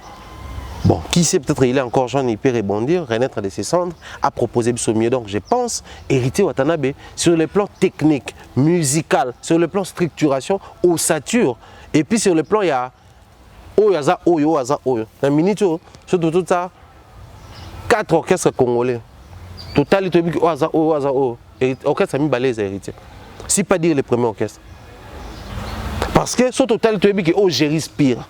C: Bon, qui sait, peut-être il est encore jeune, il peut rebondir, renaître de ses cendres, a proposé ce mieux. Donc je pense, Héritier Watanabe, sur le plan technique, musical, sur le plan structuration, ossature, et puis sur le plan, il y a Oyaza Oyo, Aza Oyo. Dans la minute, surtout tout ça, 4 orchestres congolais. Total, il y a Oyaza Oyo, Aza Oyo. Orchestre mis balèze Héritier. Si pas dire le premier orchestre. Parce que ce total, il y a Oh, j'ai respire.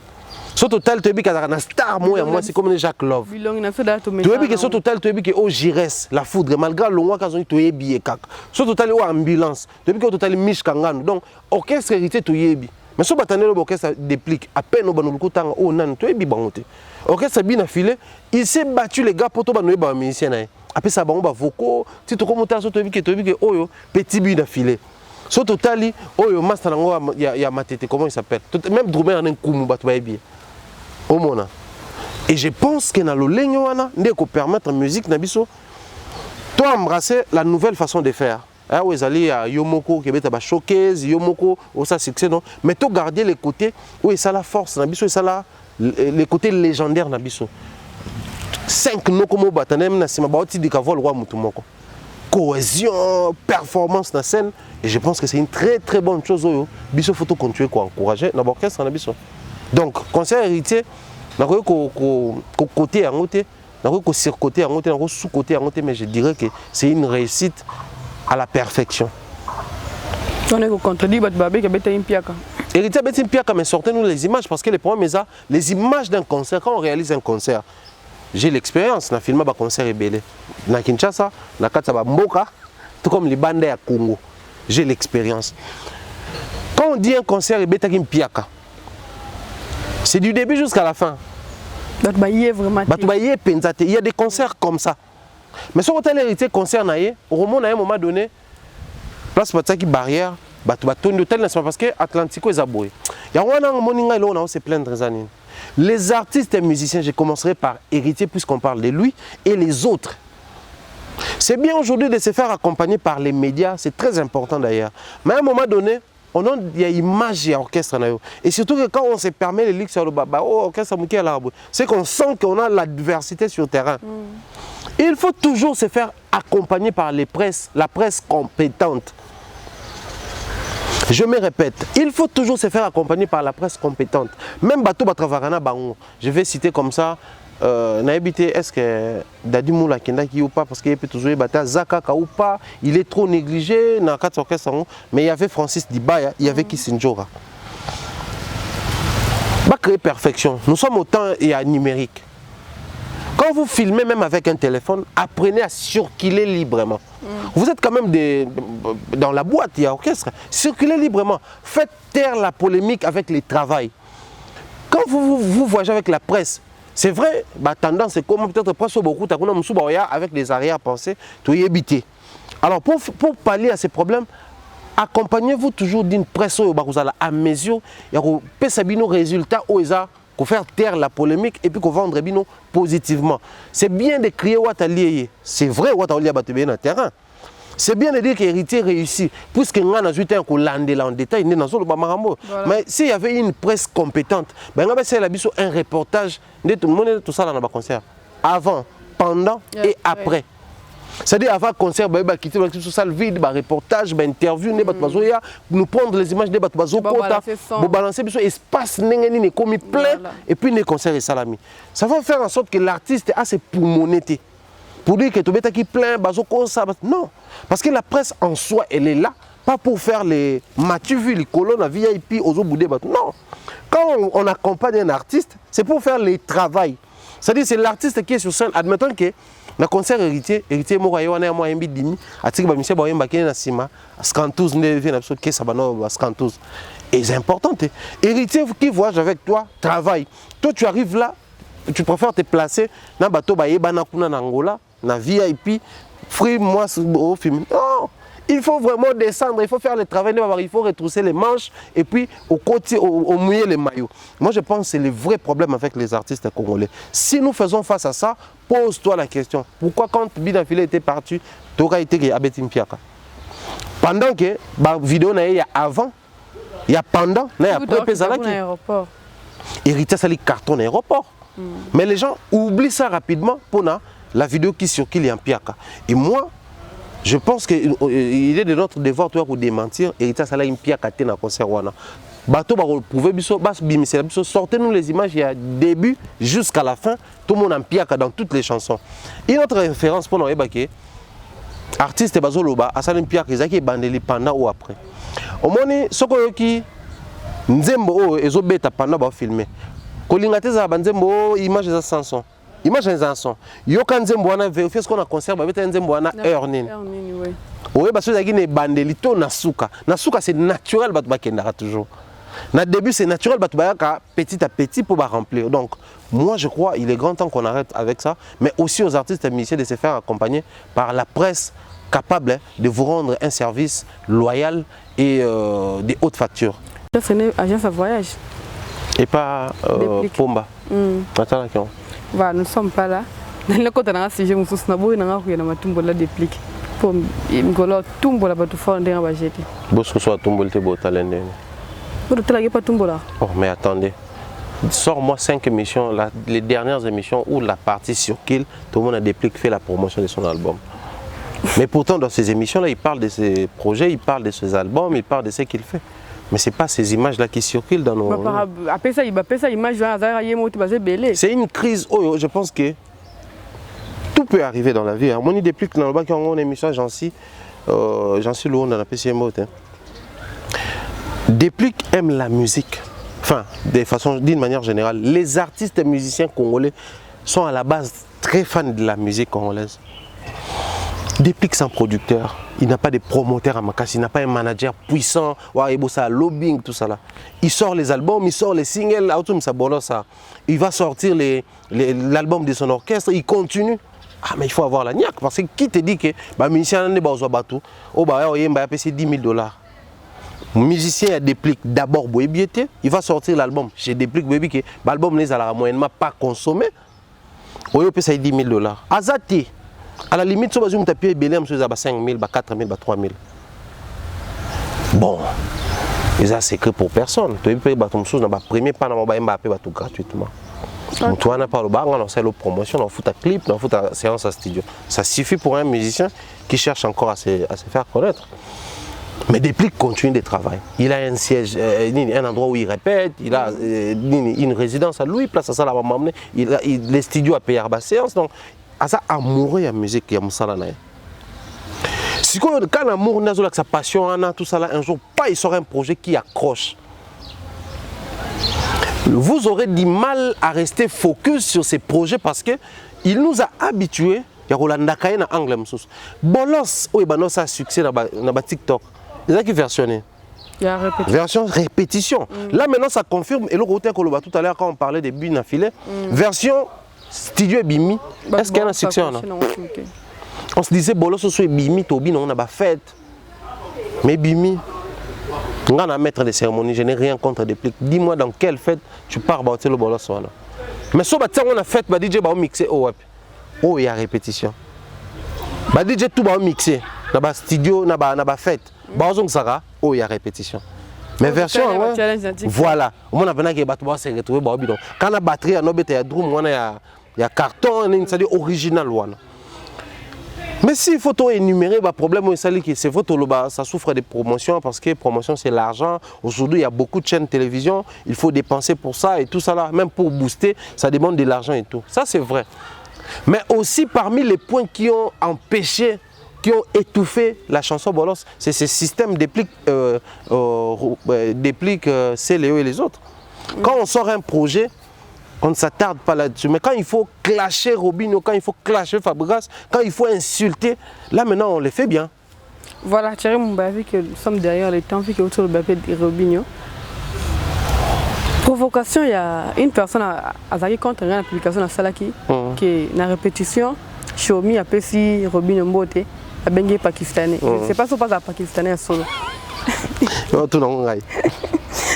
C: Ce total, il y a un star, moi, c'est comme Jacques Love. Tu as vu que ce total, tu as vu que oh, Jires, la foudre, malgré le loin qu'ils ont eu billet cac. Ce total, il y a ambulance. Tu as vu que total, Mich Kangano. Donc, orchestre Héritier, tu y es. Mais ce bataille, l'orchestre déplique. À peine au banou kutang, oh nan, tu es bibangoté. Orchestre bien affilé, il s'est battu les gars pour tout banouer ban musicien. Après ça, ban vocaux, si tu commentes sur tu as vu que oh yo, petit bien affilé. Ce total, oh yo, master nango, il y a matete, comment il s'appelle? Même Droumer en un coup, bat bien. Au mona. Et je pense que dans le Lenyoana, nous peut permettre la musique nabiso, toi embrasser la nouvelle façon de faire. Ah oui, il y a Yomoko qui est showcase, Yomoko, ou ça succès non. Mais tu garder les côtés où ça la force nabiso, ça la les côtés légendaires nabiso. 5 no comme batanem na sima baoti di kavol roi mutumoko. Cohésion, performance na scène, et je pense que c'est une très très bonne chose oyo. Biso photo continuer quoi encourager na orchestre nabiso. Donc, concert Héritier, je ne côté à côté, je sur-côté à côté, sous-côté à côté, mais je dirais que c'est une réussite à la perfection.
B: On est contredit,
C: Héritier a une piaka, mais sortez-nous les images, parce que les problèmes, les images d'un concert, quand on réalise un concert, j'ai l'expérience, on a filmé un concert ébélé. Na Kinshasa, na Katsaba Mboka, tout comme les bandes à Congo. J'ai l'expérience. Quand on dit un concert ébélé, il y a une piaka. C'est du début jusqu'à la fin. Il y a des concerts comme ça. Mais si on a hérité concert, au moment à un moment donné, place qui barrière, parce que Atlantico est aboué. Il y a un se plaindre. Les artistes et musiciens, je commencerai par Héritier puisqu'on parle de lui et les autres. C'est bien aujourd'hui de se faire accompagner par les médias, c'est très important d'ailleurs. Mais à un moment donné, il y a image et orchestre. Et surtout que quand on se permet les ligues sur le baba, c'est qu'on sent qu'on a la diversité sur le terrain. Il faut toujours se faire accompagner par la presse compétente. Je me répète, il faut toujours se faire accompagner par la presse compétente. Même Bato Batravarana Bango, je vais citer comme ça, est-ce que Dadi Moula Kendaki ou pas, parce qu'il peut toujours battre Zakaka ou pas, il est trop négligé dans 4 orchestres, mais il y avait Francis Dibaya, il y avait Kissinjora. Pas créer perfection, nous sommes au temps et à numérique. Quand vous filmez même avec un téléphone, apprenez à circuler librement. Vous êtes quand même dans la boîte, il y a orchestre. Circulez librement. Faites taire la polémique avec les travails. Quand vous voyagez avec la presse, c'est vrai, tendance c'est comme peut-être pas beaucoup avec des arrière-pensées, tout y éviter. Alors pour pallier à ces problèmes, accompagnez-vous toujours d'une presse à mesure, il y a des résultats pour faire taire la polémique et puis qu'on vendre positivement. C'est bien de crier Ouattalié. C'est vrai Ouattalié a bien dans le terrain. C'est bien de dire qu'Héritier réussit, puisque nous avons en détail, mais s'il y avait une presse compétente, on va faire un reportage de tout le monde, tout ça dans le concert. Avant, pendant et après. C'est-à-dire avant le concert, on va quitter la salle vide, un reportage, une interview, nous prendre les images, nous balancer l'espace, comme plein, et puis les concerts et salami. Ça va faire en sorte que l'artiste a ses poumonnés. Pour dire que tu es qui plein, non. Parce que la presse en soi, elle est là, pas pour faire les Mathieu vu les colonnes, VIP, aux autres boudés. Non. Quand on accompagne un artiste, c'est pour faire les travails. C'est-à-dire c'est l'artiste qui est sur scène. Admettons que le concert Héritier moi Mbi Dimi, atik ba monsieur Boyemba qui est na sima, Scantouz ne vient absolument que ça ba Scantouz. Et c'est important. Héritier qui voyage avec toi, travaille. Toi tu arrives là, tu préfères te placer dans bateau ba yebana kuna na Angola, na VIP, free moi au film. Non. Il faut vraiment descendre, il faut faire le travail, il faut retrousser les manches et puis au mouiller les maillots. Moi je pense que c'est le vrai problème avec les artistes congolais. Si nous faisons face à ça, pose-toi la question. Pourquoi quand Bidafile était parti, tu aurais été à Betim Piaka? Pendant que la vidéo il y a avant, il y a pendant, il y a après, Héritier sali carton aéroport. Mais les gens oublient ça rapidement pour la vidéo qui circule en piaka. Et moi, je pense qu'il est de notre devoir de démentir et ça là une piaka dans concert wana. Bateau va prouver sortez-nous les images il y a début jusqu'à la fin, tout le monde en piaka dans toutes les chansons. Une autre référence pour nous ébaquer artiste bazoloba a salé piaka ezaki bandeli pendant ou après. Au moins soko yoki nzembo o ezobeta pendant ba filmer. Kolinga te za banzembo image za sanson. Image za sanson. Yoka nzembo wana vérifier ce qu'on a concert ba beta nzembo wana heure nini.
B: Oui.
C: Oui parce que zaki ne bandeli to nasuka. Nasuka c'est naturel batu bakendara toujours. Na début c'est naturel batu bayaka petit à petit pour ba remplir. Donc moi je crois il est grand temps qu'on arrête avec ça, mais aussi aux artistes et musiciens de se faire accompagner par la presse capable de vous rendre un service loyal et de haute facture.
B: C'est une agence à voyage.
C: Et pas Pomba. Attends,
B: voilà, nous ne sommes pas là. Dans le côté de la sujet, nous sommes là, nous avons tout la déplique. Pour me tout la bateau fort dans la jeter.
C: Bosco soit tombé le beau talent. Oh mais attendez. Sors-moi 5 émissions, les dernières émissions où la partie sur Kill, tout le monde a dépliqué fait la promotion de son album. Mais pourtant dans ces émissions-là, il parle de ses projets, il parle de ses albums, il parle de ce qu'il fait. Mais ce n'est pas ces images-là qui circulent dans nos... C'est une crise, oh, je pense que tout peut arriver dans la vie. Moi, je déplique dans le bas qui ont une émission, j'en suis loin dans la PCMO. Déplique aime la musique. Enfin, d'une manière générale, les artistes et musiciens congolais sont à la base très fans de la musique congolaise. Déplique sans producteur, il n'a pas de promoteur à Makassi, il n'a pas un manager puissant, lobbying, tout ça là. Il sort les albums, il sort les singles, il va sortir l'album de son orchestre, il continue. Ah mais il faut avoir la niaque, parce que qui te dit que le musicien n'est pas au 10 000 $. Musicien déplique d'abord Boébiété, il va sortir l'album. Je déplique Boébi que l'album n'est moyennement pas consommé. Il va payer 10 000 $. Azati, à la limite, si vous avez payé 5 000, 4 000, 3 000. Bon, c'est secret pour personne. Tu peux payer le premier pas gratuitement. Donc, tu n'as pas le bar, on fait la promotion, on fait un clip, on fait une séance à studio. Ça suffit pour un musicien qui cherche encore à se faire connaître. Mais Déplique continue de travailler. Il a un siège, un endroit où il répète, il a une résidence à lui, place à ça, les studios à payer à la séance. Donc, à ça, amoureux de la musique, il y a Moussala. Si quand l'amour n'a sa passion, tout ça, un jour, pas il sort un projet qui accroche. Vous aurez du mal à rester focus sur ces projets parce qu'il nous a habitués. Il y a Rolanda Kaye en anglais. Bolos, oui, ça a succès dans TikTok. Il y a qui versionné. Version répétition. Là maintenant ça confirme. Et le côté que tout à l'heure quand on parlait des buts à filet, version studio et Bimi. Est-ce qu'il y a un succès? On se disait Bolos soit Bimi, Tobi, on a pas fait. Mais Bimi, on a maître de cérémonie. Je n'ai rien contre Déplique. Dis-moi dans quelle fête tu pars bâtir le Bolos. Mais si on a fait, DJ va mixer au web. Oh, il y a répétition. DJ tout va mixer. Dans le studio, dans la fête. Oh, il y a répétition. Mais version, voilà. On a besoin de se retrouver. Quand la batterie, il y a drum, il y a carton, c'est original. Mais si il faut énumérer le problème, ça souffre de promotion parce que promotion c'est l'argent. Aujourd'hui, il y a beaucoup de chaînes de télévision, il faut dépenser pour ça et tout ça là. Même pour booster, ça demande de l'argent et tout. Ça c'est vrai. Mais aussi parmi les points qui ont empêché, qui ont étouffé la chanson Bolos, c'est ce système Déplique Céléo et les autres. Quand on sort un projet, on ne s'attarde pas là-dessus. Mais quand il faut clasher Robinho, quand il faut clasher Fabregas, quand il faut insulter, là maintenant on le fait bien.
B: Voilà, Thierry Mumba, vu que nous sommes derrière les temps, vu que autour de Robinho. Provocation, il y a une personne à contre une application à Salaki qui est en répétition. Xiaomi a payé Robinho Mbote. A bengue pakistanais. C'est pas ça pas pakistanais solo.
C: Non, tout non ngai.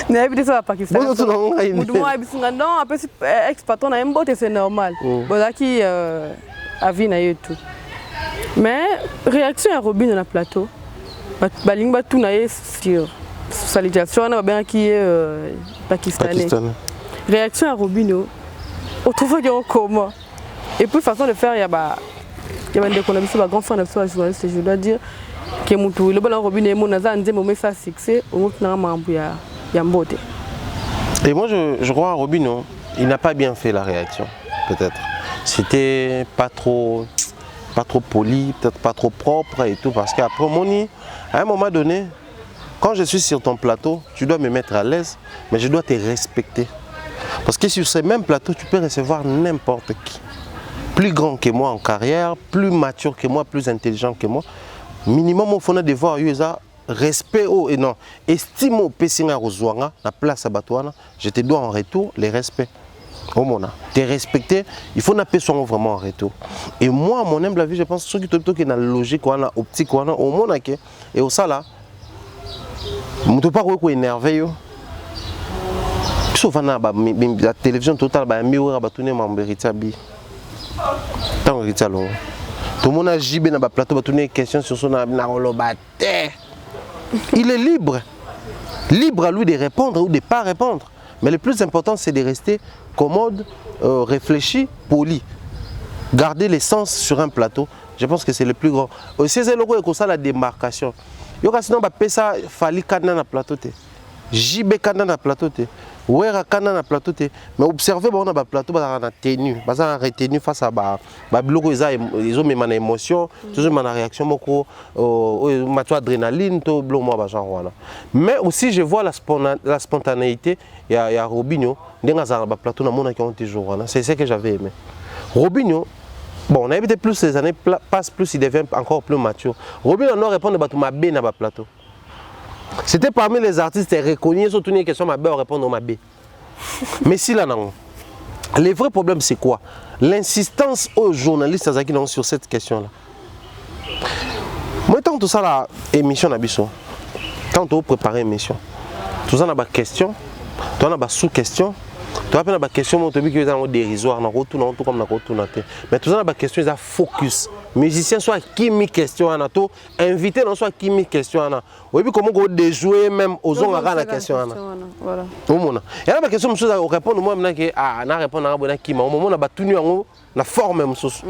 B: Ne habite ça pakistanais. Moi habisinga non, après ex-patron na Mbote c'est normal. Voilà qui a vu na tout. Mais réaction à Robinho na plateau. Balingba tout na sur salutation na bien qui est pakistanais. Réaction à Robinho. on trouve qu'il y a comment. Et puis façon de faire, il y a des qu'on a vu sur la grande fin de la journaliste, je dois dire que mon tour le ballon Robin et mon nazan dit mon ça succès au moins na mambu ya mbote.
C: Et moi je crois à Robinho, il n'a pas bien fait la réaction peut-être. C'était pas trop poli, peut-être pas trop propre et tout parce qu'après Moni à un moment donné quand je suis sur ton plateau, tu dois me mettre à l'aise mais je dois te respecter. Parce que sur ce même plateau, tu peux recevoir n'importe qui. Plus grand que moi en carrière, plus mature que moi, plus intelligent que moi. Minimum, il faut devoir avoir respect et non. Estime au pessinga rozouanga, la place à Batouana, je te dois en retour les respects. Au mona, te respecter, il faut n'appeler son vraiment en retour. Et moi, mon humble avis, je pense que ceux qui sont dans la logique, optique, au monde, et au ça là, je ne peux pas énerver. Souvent, la télévision totale, il y a des gens tant que tout le monde a gibé dans le plateau, il y a des questions sur son il est libre. Libre à lui de répondre ou de ne pas répondre. Mais le plus important, c'est de rester commode, réfléchi, poli. Garder l'essence sur un plateau, je pense que c'est le plus grand. Aussi, c'est la démarcation. Il y a des fali dans le plateau. Jibé dans le plateau. Ouera kana na plateau te mais observer on a ba plateau ba na tenue ba retenu face à ba biloko ils ont même une émotion toujours une réaction moko mato adrénaline to blo moi ba genre voilà mais aussi je vois la spontanéité il y a Robinho ndenga za ba plateau na mona qui ont toujours voilà c'est ce que j'avais aimé Robinho. Bon, on a évité plus les années passent plus il devient encore plus mature. Robinho non répondre ba tout ma bé na ba plateau. C'était parmi les artistes reconnus, surtout une question, ma belle répondre ma bé. Mais si là, non. Le vrai problème, c'est quoi? L'insistance aux journalistes sur cette question-là. Moi, tant tout ça, la émission, tant que préparer l'émission, tout ça, on a des questions, tout ça, on a des sous-questions. Tu as des questions qui sont dérisoires, mais tout ça, des questions, ils ont focus. Musicien soit qui mis question à nato, invité non soit qui mis question à na. Oui, puis comment on déjouer même aux gens à la question à na. Voilà. Au moment. Et là, la question, je vais répondre moi maintenant que na répondre à bonne qui mais au moment on a battu en la forme même chose.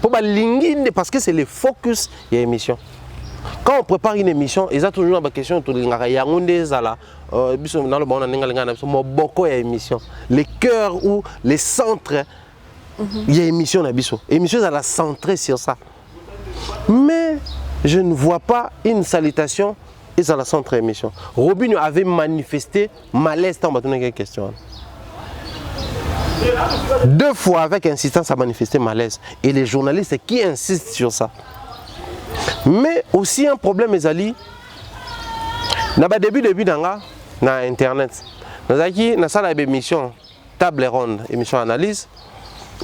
C: Pour ba lingine parce que c'est le focus de l'émission. Quand on prépare une émission, ils ont toujours des questions autour de l'Inga. Dans le bon, on a émission. Les cœurs ou les centres, il y a émission. L'émission, elle a centré sur ça. Mais je ne vois pas une salutation et ça la centre émission. Robinho avait manifesté malaise dans la question. 2 fois avec insistance à manifester malaise. Et les journalistes qui insistent sur ça. Mais aussi un problème, mes amis, dans le début dans Internet, dans la émission table ronde, émission analyse,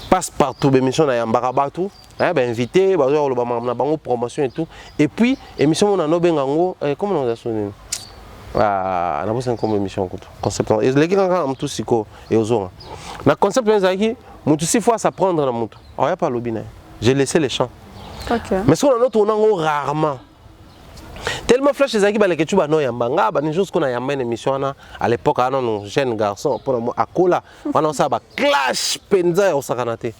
C: passe partout, émission na yambarabatou, invité, promotion et tout. Et puis émission on a bengango, comment on a sonné? Ah, on a posé comme émission concept. Et les gens ont tout siko et aux autres. Le concept mes amis, mutu 6 fois ça prendre la mutu. Oh y a pas lobby. J'ai laissé les champs. Okay. Mais ce qu'on a notre on a rarement. Tellement flash les amis que tu vas noyer banga, bah juste qu'on a yamba une émission à l'époque à nos jeunes garçons pour à Kola, on a ça bah clash penza au sakanate.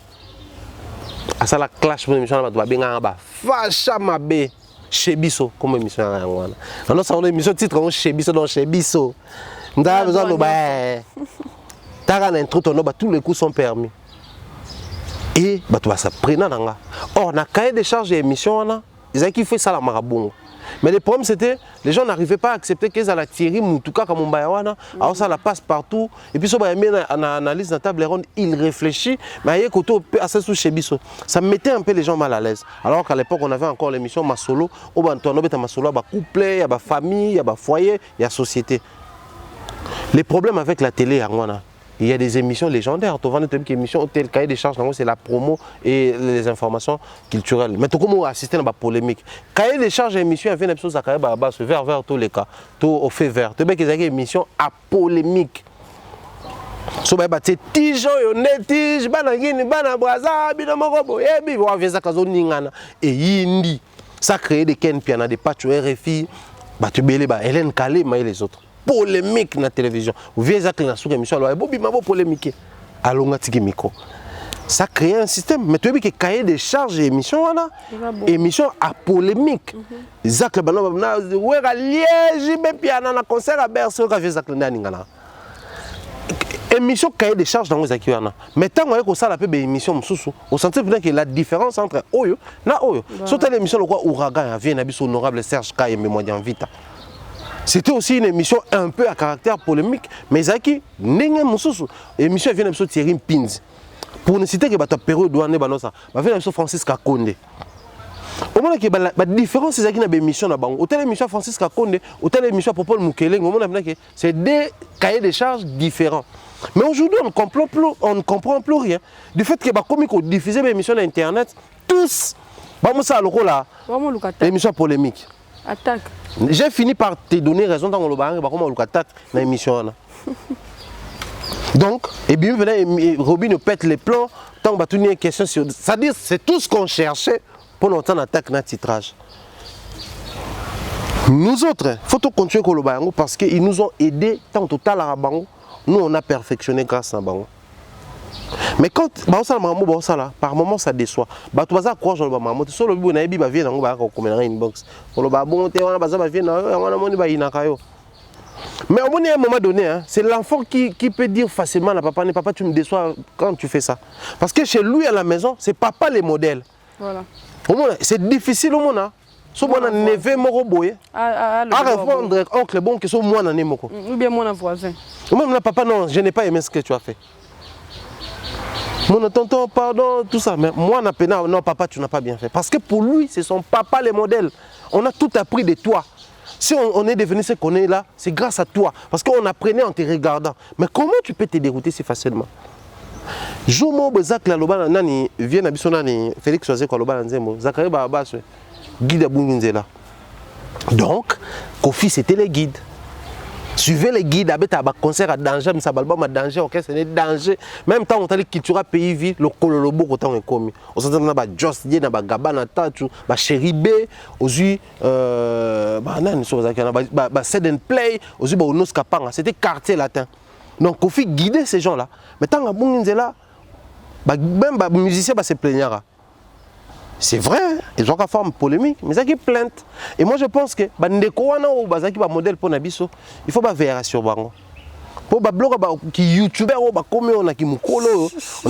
C: À ça la clash pour émission bah benga bah facha mabe chez Bisso comme émission là. On a ça une émission titre on chez Bisso dans chez Bisso. Nda besoin de bah t'as l'intro ton bah tous les coups sont permis. Et bah tu vas ça prendre nanga. Or na cahier de charge d'émission là, ils ont qui fait ça la marabongo. Mais le problème c'était les gens n'arrivaient pas à accepter qu'ils allaient tirer mutuka comme mbayawana, alors ça la passe partout et puis ça va mettre en analyse dans table ronde, il réfléchit mais il y a côté assez sous chez Bisso. Ça mettait un peu les gens mal à l'aise. Alors qu'à l'époque on avait encore l'émission Masolo, au bantono beta Masolo ba couple, il y a ba famille, il y a ba foyer, il y a société. Les problèmes avec la télé angwana. Il y a des émissions légendaires. Tu vois une émission, tel cahier des charges, c'est la promo et les informations culturelles. Mais tu comment assister à la polémique. Cahier des charges émission, il y a une émission qui vers tous les cas, tout au fait vert. Tu vois qu'il y a une émission à polémique. So ba te tijo yo netij bana ngini bana braza bino moko yebi wa veza kazo ningana et yindi ça crée des ken piana des patch RFI ba tu belé ba Hélène Kalé mais les autres. Polémique na télévision. Vous voyez ça que dans une émission, il y a beaucoup polémique. alonga tiki micro. Ça crée un système. Mais tu as vu que cahier des charges et émission, émission à polémique. Zach le banon, ouais, à Liège, mais puis à un concert à Berceau, quand je Zach le Nangana. Émission cahier des charges dans les acquis. Mais tant qu'on ça la peu émission, on sentait bien que la différence entre Oyo et Oyo. Surtout l'émission, le quoi Ouragan, vient d'habiter honorable Serge Kaye, mais moi, Vita. C'était aussi une émission un peu à caractère polémique, mais Zaki, n'est-ce pas l'émission vient d'habiter Thierry Pins. Pour ne citer que la période où on est vient d'habiter Francis Kakonde. Au moment que la différence c'est qu'il y a une émission là-bas. Autant l'émission Francis Kakonde, autant l'émission Popol Mukeleng, au moment que c'est deux cahiers de charges différents. Mais aujourd'hui, on ne comprend plus rien. Du fait que les comiques ont diffusé l'émission sur Internet, tous, l'émission polémique.
B: Attaque.
C: J'ai fini par te donner raison dans le bar, comment on attaque l'émission. Donc, et bien, Robin nous pète les plans, tant que tu as une question sur. C'est-à-dire, c'est tout ce qu'on cherchait pour notre attaque notre titrage. Nous autres, il faut continuer avec le bar parce qu'ils nous ont aidés tant total à Bango. Nous, on a perfectionné grâce à Bango. Mais quand par moment ça déçoit. Tu vas croire que le maman, tu le bon aibi va venir dans une inbox. Pour le bon on a besoin de mais au moins à un moment donné, c'est l'enfant qui peut dire facilement à papa, papa tu me déçois quand tu fais ça. Parce que chez lui à la maison, c'est papa les modèles.
B: Voilà.
C: C'est difficile au monde. Si on a un neveu moroboye, à répondre oncle bon que soit moi un moko.
B: Ou bien mon voisin.
C: Même papa non, je n'ai pas aimé ce que tu as fait. Mon tonton, pardon, tout ça. Mais moi, non, papa, tu n'as pas bien fait. Parce que pour lui, c'est son papa les modèles. On a tout appris de toi. Si on est devenu ce qu'on est là, c'est grâce à toi. Parce qu'on apprenait en te regardant. Mais comment tu peux te dérouter si facilement? Jomo Bezak la loba nani vient abisona ni Félix Oazé ko loba nzembo. Zakari ba baso. Guide Bunginzela. Donc, Kofi c'était les guides. Suivez les guides, avec un concert à danger, mais ça balbam à danger, ok, c'est danger. Même temps, on t'a dit que tu as pays vie, le cololobo autant est commis. On s'entend dans la Just Dieu, dans la Gabana Tatu, la Chéri B, aux yeux, nan, sur la Set and Play, aux yeux, au Noskapanga, c'était quartier latin. Donc, on fait guider ces gens-là. Mais tant que Bunginzela, même les musiciens se plaignent. C'est vrai, ils ont une forme polémique, mais ça qui plainte. Et moi je pense que modèle pour Nabiso, il faut veiller sur Bango. Pour les blogueurs qui youtubeurs on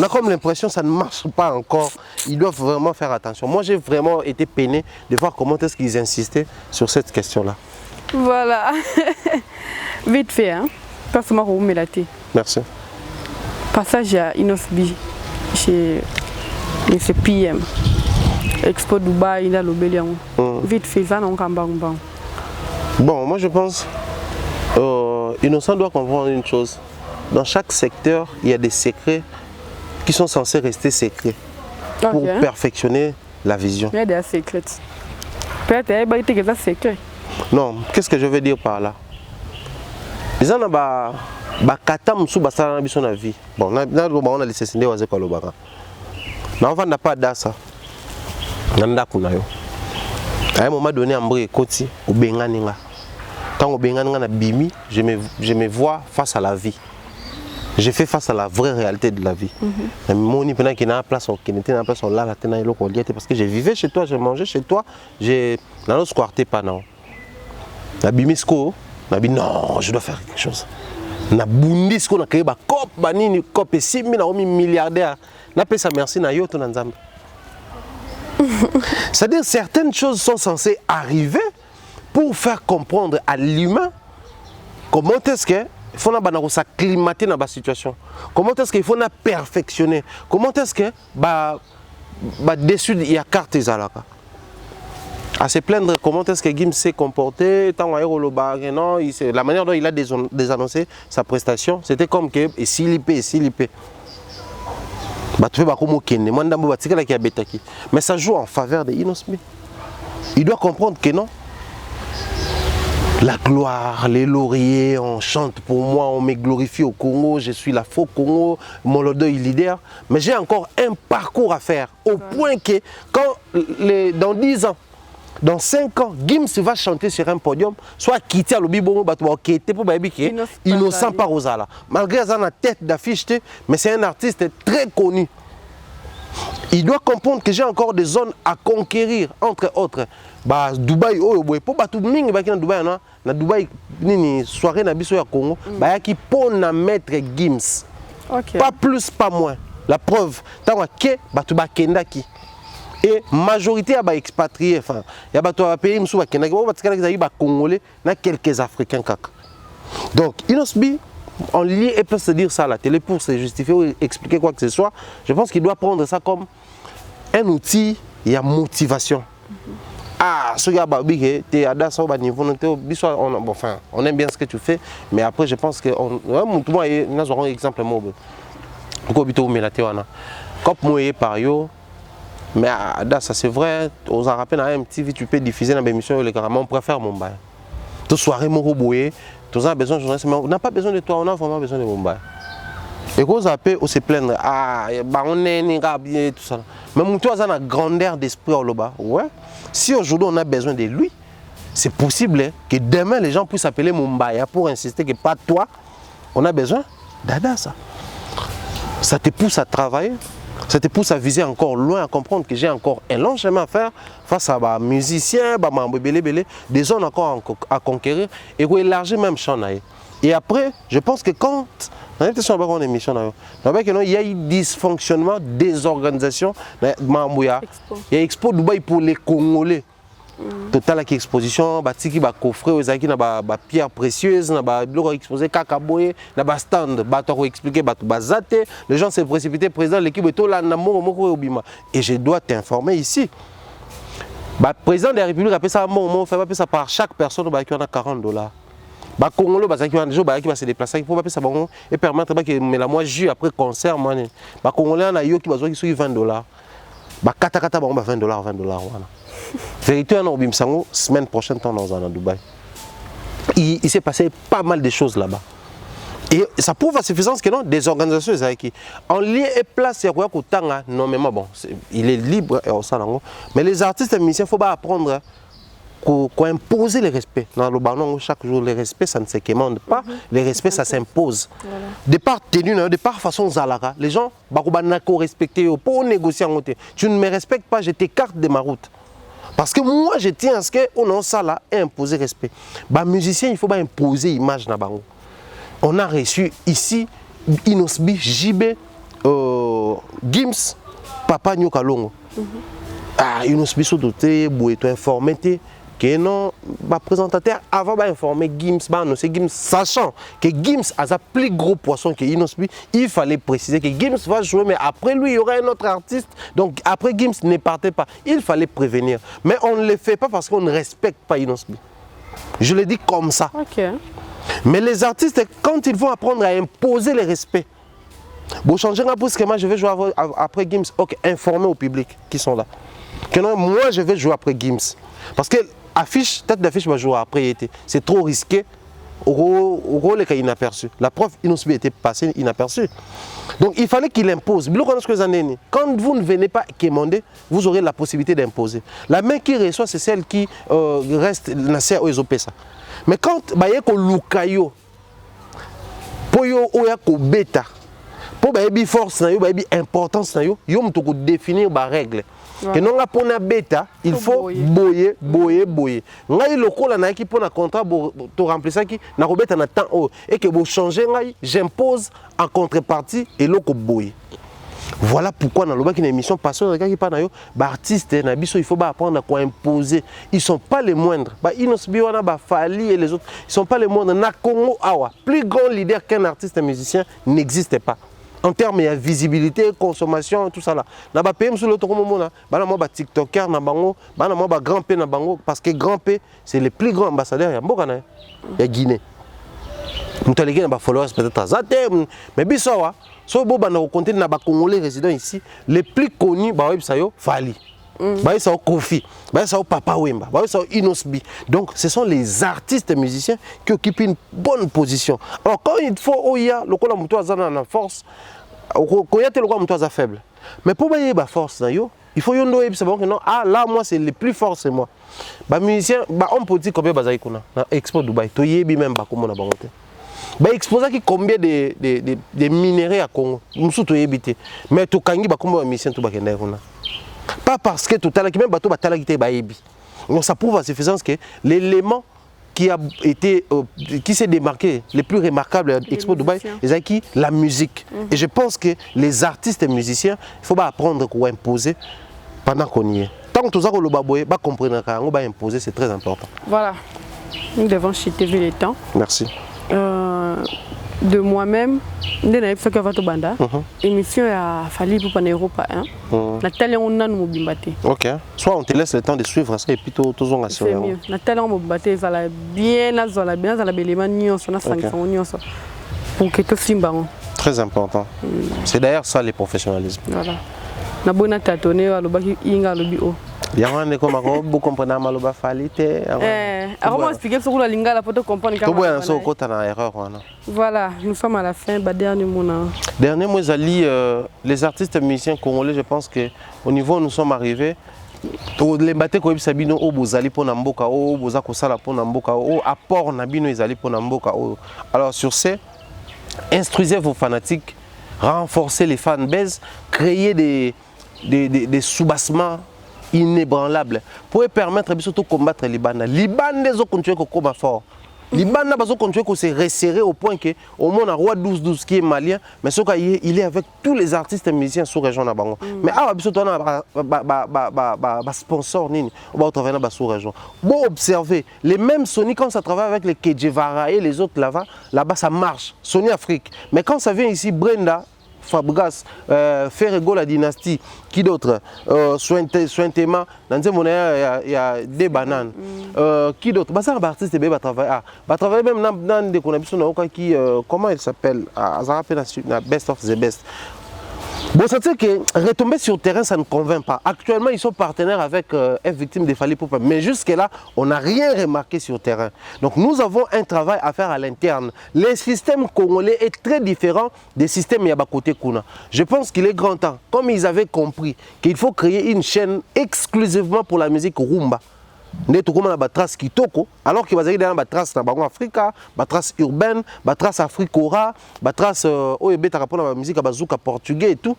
C: a comme l'impression que ça ne marche pas encore. Ils doivent vraiment faire attention. Moi j'ai vraiment été peiné de voir comment est-ce qu'ils insistaient sur cette question-là.
B: Voilà. Vite fait, hein. Passe-moi au Mélati.
C: Merci.
B: Passage à Inosbi chez le CPM. Expo Dubaï, il a le Bélian. Vite fait, ça non Bon,
C: moi je pense Innocent doit comprendre une chose. Dans chaque secteur, il y a des secrets qui sont censés rester secrets pour perfectionner la vision.
B: Il y a des secrets. Peut-être qu'il y a des secrets.
C: Non, qu'est-ce que je veux dire par là? Les gens ont des vie. Bon, on a laissé Sindé Oazé Kolobara. Mais on n'a pas d'asa. À un moment donné, quand je me vois face à la vie. Je fais face à la vraie réalité de la vie. Parce que je vivais chez toi, je mangeais chez toi, je non, je dois faire quelque chose. Na bundisco na créé ba cop banini cop et 6000 na milliardaire. Na pesa merci na yo to na nzambe. C'est-à-dire certaines choses sont censées arriver pour faire comprendre à l'humain comment est-ce qu'il faut s'acclimater dans la situation. Comment est-ce qu'il faut perfectionner. Comment est-ce que dessus il y a carte à se plaindre comment est-ce que Gim s'est comporté, non, la manière dont il a désannoncé sa prestation, c'était comme que s'il mais ça joue en faveur de Inosbi. Il doit comprendre que non. La gloire, les lauriers, on chante pour moi, on me glorifie au Congo, je suis la faux Congo, Molodo est leader. Mais j'ai encore un parcours à faire, au point que dans 10 ans, Dans 5 ans, Gims va chanter sur un podium, soit quitter le bibo, qui était pour Baby innocent par Rosala. Malgré ça, la tête d'affiche, mais c'est un artiste très connu. Il doit comprendre que j'ai encore des zones à conquérir, entre autres. Bah, Dubaï, pour tout le monde qui est Dubaï, na Dubaï, soirée na biso ya Congo, bah qui pour na mettre Gims. Pas plus, pas moins. La preuve, tant que bah tu kenda qui. Et majorité à expatriés, enfin, il y a des pays qui sont congolais, il y a quelques Africains. Donc, Inosbi, on lit et peut se dire ça à la télé pour se justifier ou expliquer quoi que ce soit. Je pense qu'il doit prendre ça comme un outil, il y a motivation. Ah, ce gars, on aime bien ce que tu fais, mais après, je pense que tout le monde a un exemple. Comme moi, par yo. Mais ça c'est vrai, aux Arabes à MTV, tu peux diffuser dans l'émission les caramels, on préfère Mumbai. Toute soirée, mon roboué, tous a besoin de journalistes, mais on n'a pas besoin de toi, on a vraiment besoin de Mumbai. Et quand on s'appelle, on se plaindre, on est tout ça. Mais mon toit a une grandeur d'esprit au bas. Ouais. Si aujourd'hui on a besoin de lui, c'est possible que demain les gens puissent appeler Mumbai pour insister que pas toi, on a besoin d'Ada ça. Ça te pousse à travailler. Ça te pousse à viser encore loin, à comprendre que j'ai encore un long chemin à faire face à des musiciens, des zones encore à conquérir et pour élargir même champ. Et après, je pense que quand il y a eu dysfonctionnement des organisations, il y a Expo Dubaï pour les Congolais. Total qui exposition, batiki ba coffret aux aki na ba pierres précieuses, na ba bloc exposé kakaboye, na ba stand, ba to expliquer ba bazate, les gens s'est précipité président l'équipe to la na moko obima. Et je dois t'informer ici. Ba président de la République appelle ça moment fait pas ça par chaque personne ba qui en a $40. Ba Congolais ba qui va se déplacer pour pas ça bon et permettre ba que mais la moi jus après concert moi ba Congolais na yo qui besoin qui soit $20. Ba kata ba $20 voilà. Vérité, on a semaine prochaine, on est à Dubaï. Il s'est passé pas mal de choses là-bas. Et ça prouve à suffisance que non, des organisations qui en lien et place, non mais bon, il est libre mais les artistes et musiciens, il faut pas apprendre à imposer le respect. Dans le ballon, chaque jour, le respect, ça ne se commande pas. Le respect, ça s'impose. Voilà. De par tenue, de par façon Zalaga, les gens, respecter pour négocier en côté. Tu ne me respectes pas, je t'écarte de ma route. Parce que moi, je tiens à ce qu'on a ça là et imposer respect. Bah, musicien, il faut pas imposer image na bango. On a reçu ici Inosbi, JB, Gims, Papa Nyokalongo. Ah, Inosbi sont dotés, Boueto informé, que non, bah, présentateur avant d'informer Gims, bah, non, c'est Gims, sachant que Gims a un plus gros poisson que Inosbi, il fallait préciser que Gims va jouer, mais après lui, il y aura un autre artiste. Donc après Gims ne partait pas. Il fallait prévenir. Mais on ne le fait pas parce qu'on ne respecte pas Inosbi. Je le dis comme ça.
B: Okay.
C: Mais les artistes, quand ils vont apprendre à imposer le respect, bon, changer un peu ce que moi je vais jouer après Gims, ok, informer au public qui sont là. Que non, moi je vais jouer après Gims. Parce que affiche, tête d'affiche va jouer après, c'est trop risqué. Au rôle est inaperçu. La preuve, Inosbi était passé inaperçu. Donc il fallait qu'il impose. Quand vous ne venez pas commander, vous aurez la possibilité d'imposer. La main qui reçoit, c'est celle qui reste aux pesa. Mais quand il y a un pour y bêta, pour y force, importance, il y a définir les règles. Que non la pona bêta, il faut boyer. Ngai lokola na ki pona contrat to remplacer qui na robeta na temps et que vous changer ngai, j'impose en contrepartie et loko boyer. Voilà pourquoi dans le émission passée qui pas na yo, ba artiste na biso il faut pas apprendre à quoi imposer. Ils sont pas les moindres. Ba Inosbi wana ba Fali et les autres, ils sont pas les moindres. Na Congo awa, plus grand leader qu'un artiste et musicien n'existe pas. En termes de visibilité, consommation, tout ça là. Dans le pays, sur l'autre moment, il y a TikToker, il y a Grand P, parce que Grand P, c'est le plus grand ambassadeur. Il y a Guinée. Il y a des followers peut-être. Mais si vous comptez les Congolais résidents ici, les plus connus, c'est Fali. C'est Kofi, c'est Papa Wemba, c'est Inosbi. Donc ce sont les artistes et musiciens qui occupent une bonne position. Alors quand il faut, il y a le force, il y a le faible. Mais pour gagner la force, Il faut yondo et savoir que non, ah là moi c'est le plus fort c'est moi. Bah musicien, bah homme politique combien bazai kuna na Expo Dubaï. To yebi même ba comment na bangote. Bah exposa qui combien de minéraux à Congo. Musu to yebité. Mais to kangi ba combien musicien to ba kenda kuna. Pas parce que tout à l'heure même bateau ba tala qui ba yebi. Donc ça prouve à suffisance que l'élément qui a été qui s'est démarqué, le plus remarquable à Expo Dubaï, c'est qui la musique. Et je pense que les artistes et musiciens, il faut pas apprendre à imposer pendant qu'on y est. Tant que tout ça qu'on le baboye, pas comprendre qu'on va imposer, c'est très important.
B: Voilà, nous devons chuter vu le temps.
C: Merci.
B: De moi-même, dès que je suis banda, émission a fallu pour en Europe. Nathalie on a nous bimbate.
C: Ok. Soit on te laisse le temps de suivre ça et puis tout on
B: c'est mieux. Nathalie on bimbate, ça la bien, ça la belle manion, ça na sanction nion ça. Pour que tout simba.
C: Très important. C'est d'ailleurs ça le professionnalisme.
B: Voilà. Na bona tatone wa lobaki inga lobi o.
C: Yamane comme vous comprenez maloba falite.
B: Comment expliquer sur la lingala pour te comprendre
C: quand vous êtes côté na erreur
B: Voilà, nous sommes à la fin, dernier mot.
C: Dernier mot Zali, les artistes musiciens congolais, je pense que au niveau où nous sommes arrivés, les bateaux comme Sabino au Bozali pour Namboka, au Bozako Sala pour Namboka, au apport Nabino Izali pour Namboka. Alors sur ce, instruisez vos fanatiques, renforcez les fanbases, créez des soubassements inébranlables pour permettre de combattre les bandes. Les bandes ont continué à combattre fort. Les bandes ont continué à se resserrer au point que au monde a roi 12-12 qui est malien, mais il est avec tous les artistes et musiciens sous région de Bango. Mais ah, on a sponsor on va travailler dans sous région. Bon observer les mêmes Sony quand ça travaille avec les Kedjevara et les autres là-bas ça marche. Sony Afrique. Mais quand ça vient ici Brenda Fabregas, Ferrego la dynastie, qui d'autre Sointema, dans ce monde il y a des bananes. Qui d'autre bah ça un artiste va travailler même dans des connexions qui comment il s'appelle Best of the Best. Bon, ça veut dire que retomber sur le terrain, ça ne convainc pas. Actuellement, ils sont partenaires avec F Victime des Fali Poupa. Mais jusque-là, on n'a rien remarqué sur le terrain. Donc, nous avons un travail à faire à l'interne. Le système congolais est très différent des systèmes Yabakote Kuna. Je pense qu'il est grand temps, comme ils avaient compris, qu'il faut créer une chaîne exclusivement pour la musique rumba. Trace kitoko alors qu'il va y avoir des traces dans Africa, des traces urbaines, des traces africora, des traces la musique bazooka portugais et tout.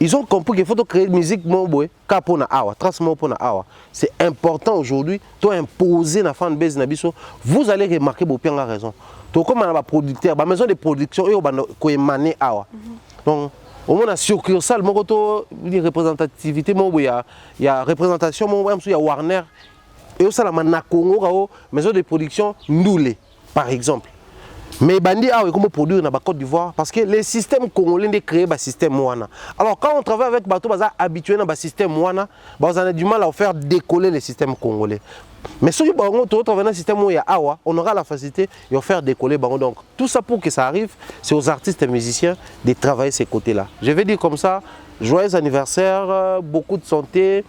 C: Ils ont compris qu'il faut créer une musique moboé kapona awa, trace mopona awa. C'est important aujourd'hui de imposer la fanbase nabiso. Vous allez remarquer beaucoup la raison. To comme un producteur, ba maison de production et ko emané awa. Donc au moins la succursale mokoto une représentativité moboé il y a représentation moboé il y a Warner. Et aussi la Congo, maison de production Ndoulé, par exemple. Mais bandi a comment produire dans la Côte d'Ivoire parce que les systèmes congolais ont créé un système Moana. Alors quand on travaille avec bateau baza habitué dans le système Moana, on a du mal à faire décoller les systèmes congolais. Mais si on travaille dans le système Moana, on aura la facilité de faire décoller. Donc tout ça pour que ça arrive, c'est aux artistes et musiciens de travailler ces côtés-là. Je vais dire comme ça, joyeux anniversaire, beaucoup de santé.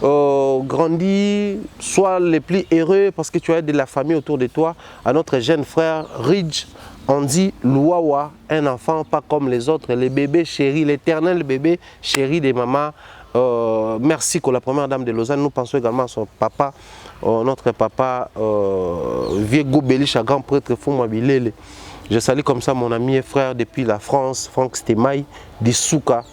C: Grandis, sois les plus heureux parce que tu as de la famille autour de toi. À notre jeune frère Ridge, on dit Louawa, un enfant pas comme les autres, les bébés chéris, l'éternel bébé chéri des mamans. Merci pour la première dame de Lausanne. Nous pensons également à son papa, notre papa, Viego Belisha, grand prêtre Fouma Bilele. Je salue comme ça mon ami et frère depuis la France, Franck Stemaï, d'Issouka.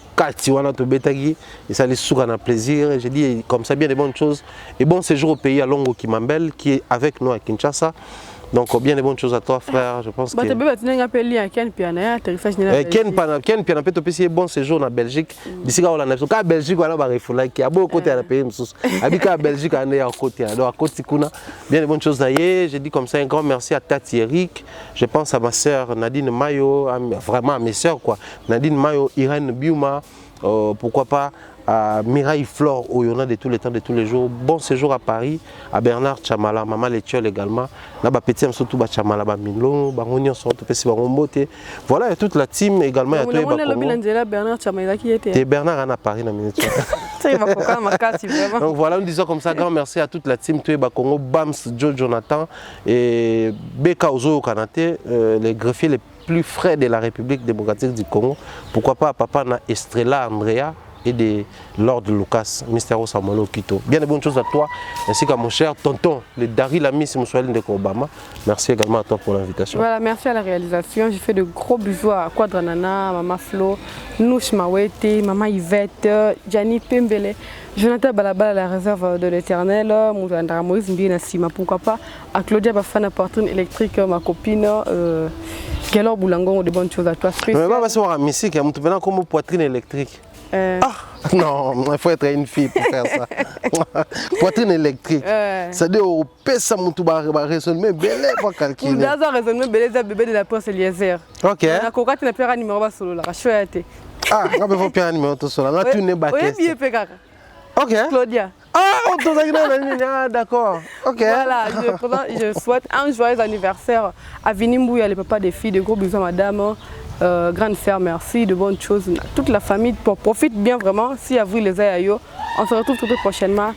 C: Et ça les sourds en plaisir. J'ai dit comme ça bien des bonnes choses. Et bon séjour au pays à Longo Kimambel qui est avec nous à Kinshasa. Donc bien des bonnes choses à toi frère. Je pense que Ken Piana peut te bon séjour en Belgique. D'ici là on a fait Belgique on a refoulé qui a beaucoup côté à la pays msous. Habika Belgique on est à côté alors à côté kuna. Bien des bonnes choses d'ailleurs. J'ai dit comme ça un grand merci à Tati Eric. Je pense à ma sœur Nadine Mayo, vraiment à mes sœurs quoi. Nadine Mayo, Irène Biuma, pourquoi pas à Mireille Flore, où il y en a de tous les temps, de tous les jours. Bon séjour à Paris, à Bernard Chamala, Maman Létiol également. Là, petit surtout Chamala, Milo, Baronion, voilà, toute la team également.
B: Bernard Chamala qui était.
C: Bernard en à Paris, donc voilà, nous disons comme ça, grand merci à toute la team, Congo, Bams, Joe Jonathan et Beka Ozo Kanate, les greffiers les plus frais de la République démocratique du Congo. Pourquoi pas à Papa na Estrella Andrea, et de Lord Lucas, Mystère Samuel Okito. Bien de bonnes choses à toi, ainsi qu'à mon cher tonton, le Dari Lamy, Moussoualine de Obama. Merci également à toi pour l'invitation.
B: Voilà, merci à la réalisation. J'ai fait de gros bisous à Quadranana, Maman Flo, Nouch Mawete, Maman Yvette, Gianni Pembele, Jonathan Balabala à la réserve de l'Éternel, Mouzandra Moïse Mbina, pourquoi pas, à Claudia Bafana Portune électrique, ma copine, Galor Boulangon, de bonnes choses à toi.
C: Mais pas parce qu'on a musique, il y a comme poitrine électrique. Ah non, il faut être une fille pour faire ça. Poitrine électrique. C'est-à-dire au pèse mon raisonnement belé pour calculer.
B: Dans un raisonnement belé, c'est bébé de la poste Eliezer.
C: OK.
B: La cocotte n'a pas numéro bas solo la chouette.
C: Ah, on peut pas faire numéro tout solo. On a tout né baquet.
B: Oui, bien pégaga.
C: OK.
B: Claudia.
C: Ah, on te d'accord. OK.
B: Voilà, je souhaite un joyeux anniversaire à Vinimbouya, le papa des filles, de gros bisous madame. Grande sœur, merci, de bonnes choses. Toute la famille profite bien vraiment. Si à vous les aïeux, on se retrouve tout prochainement.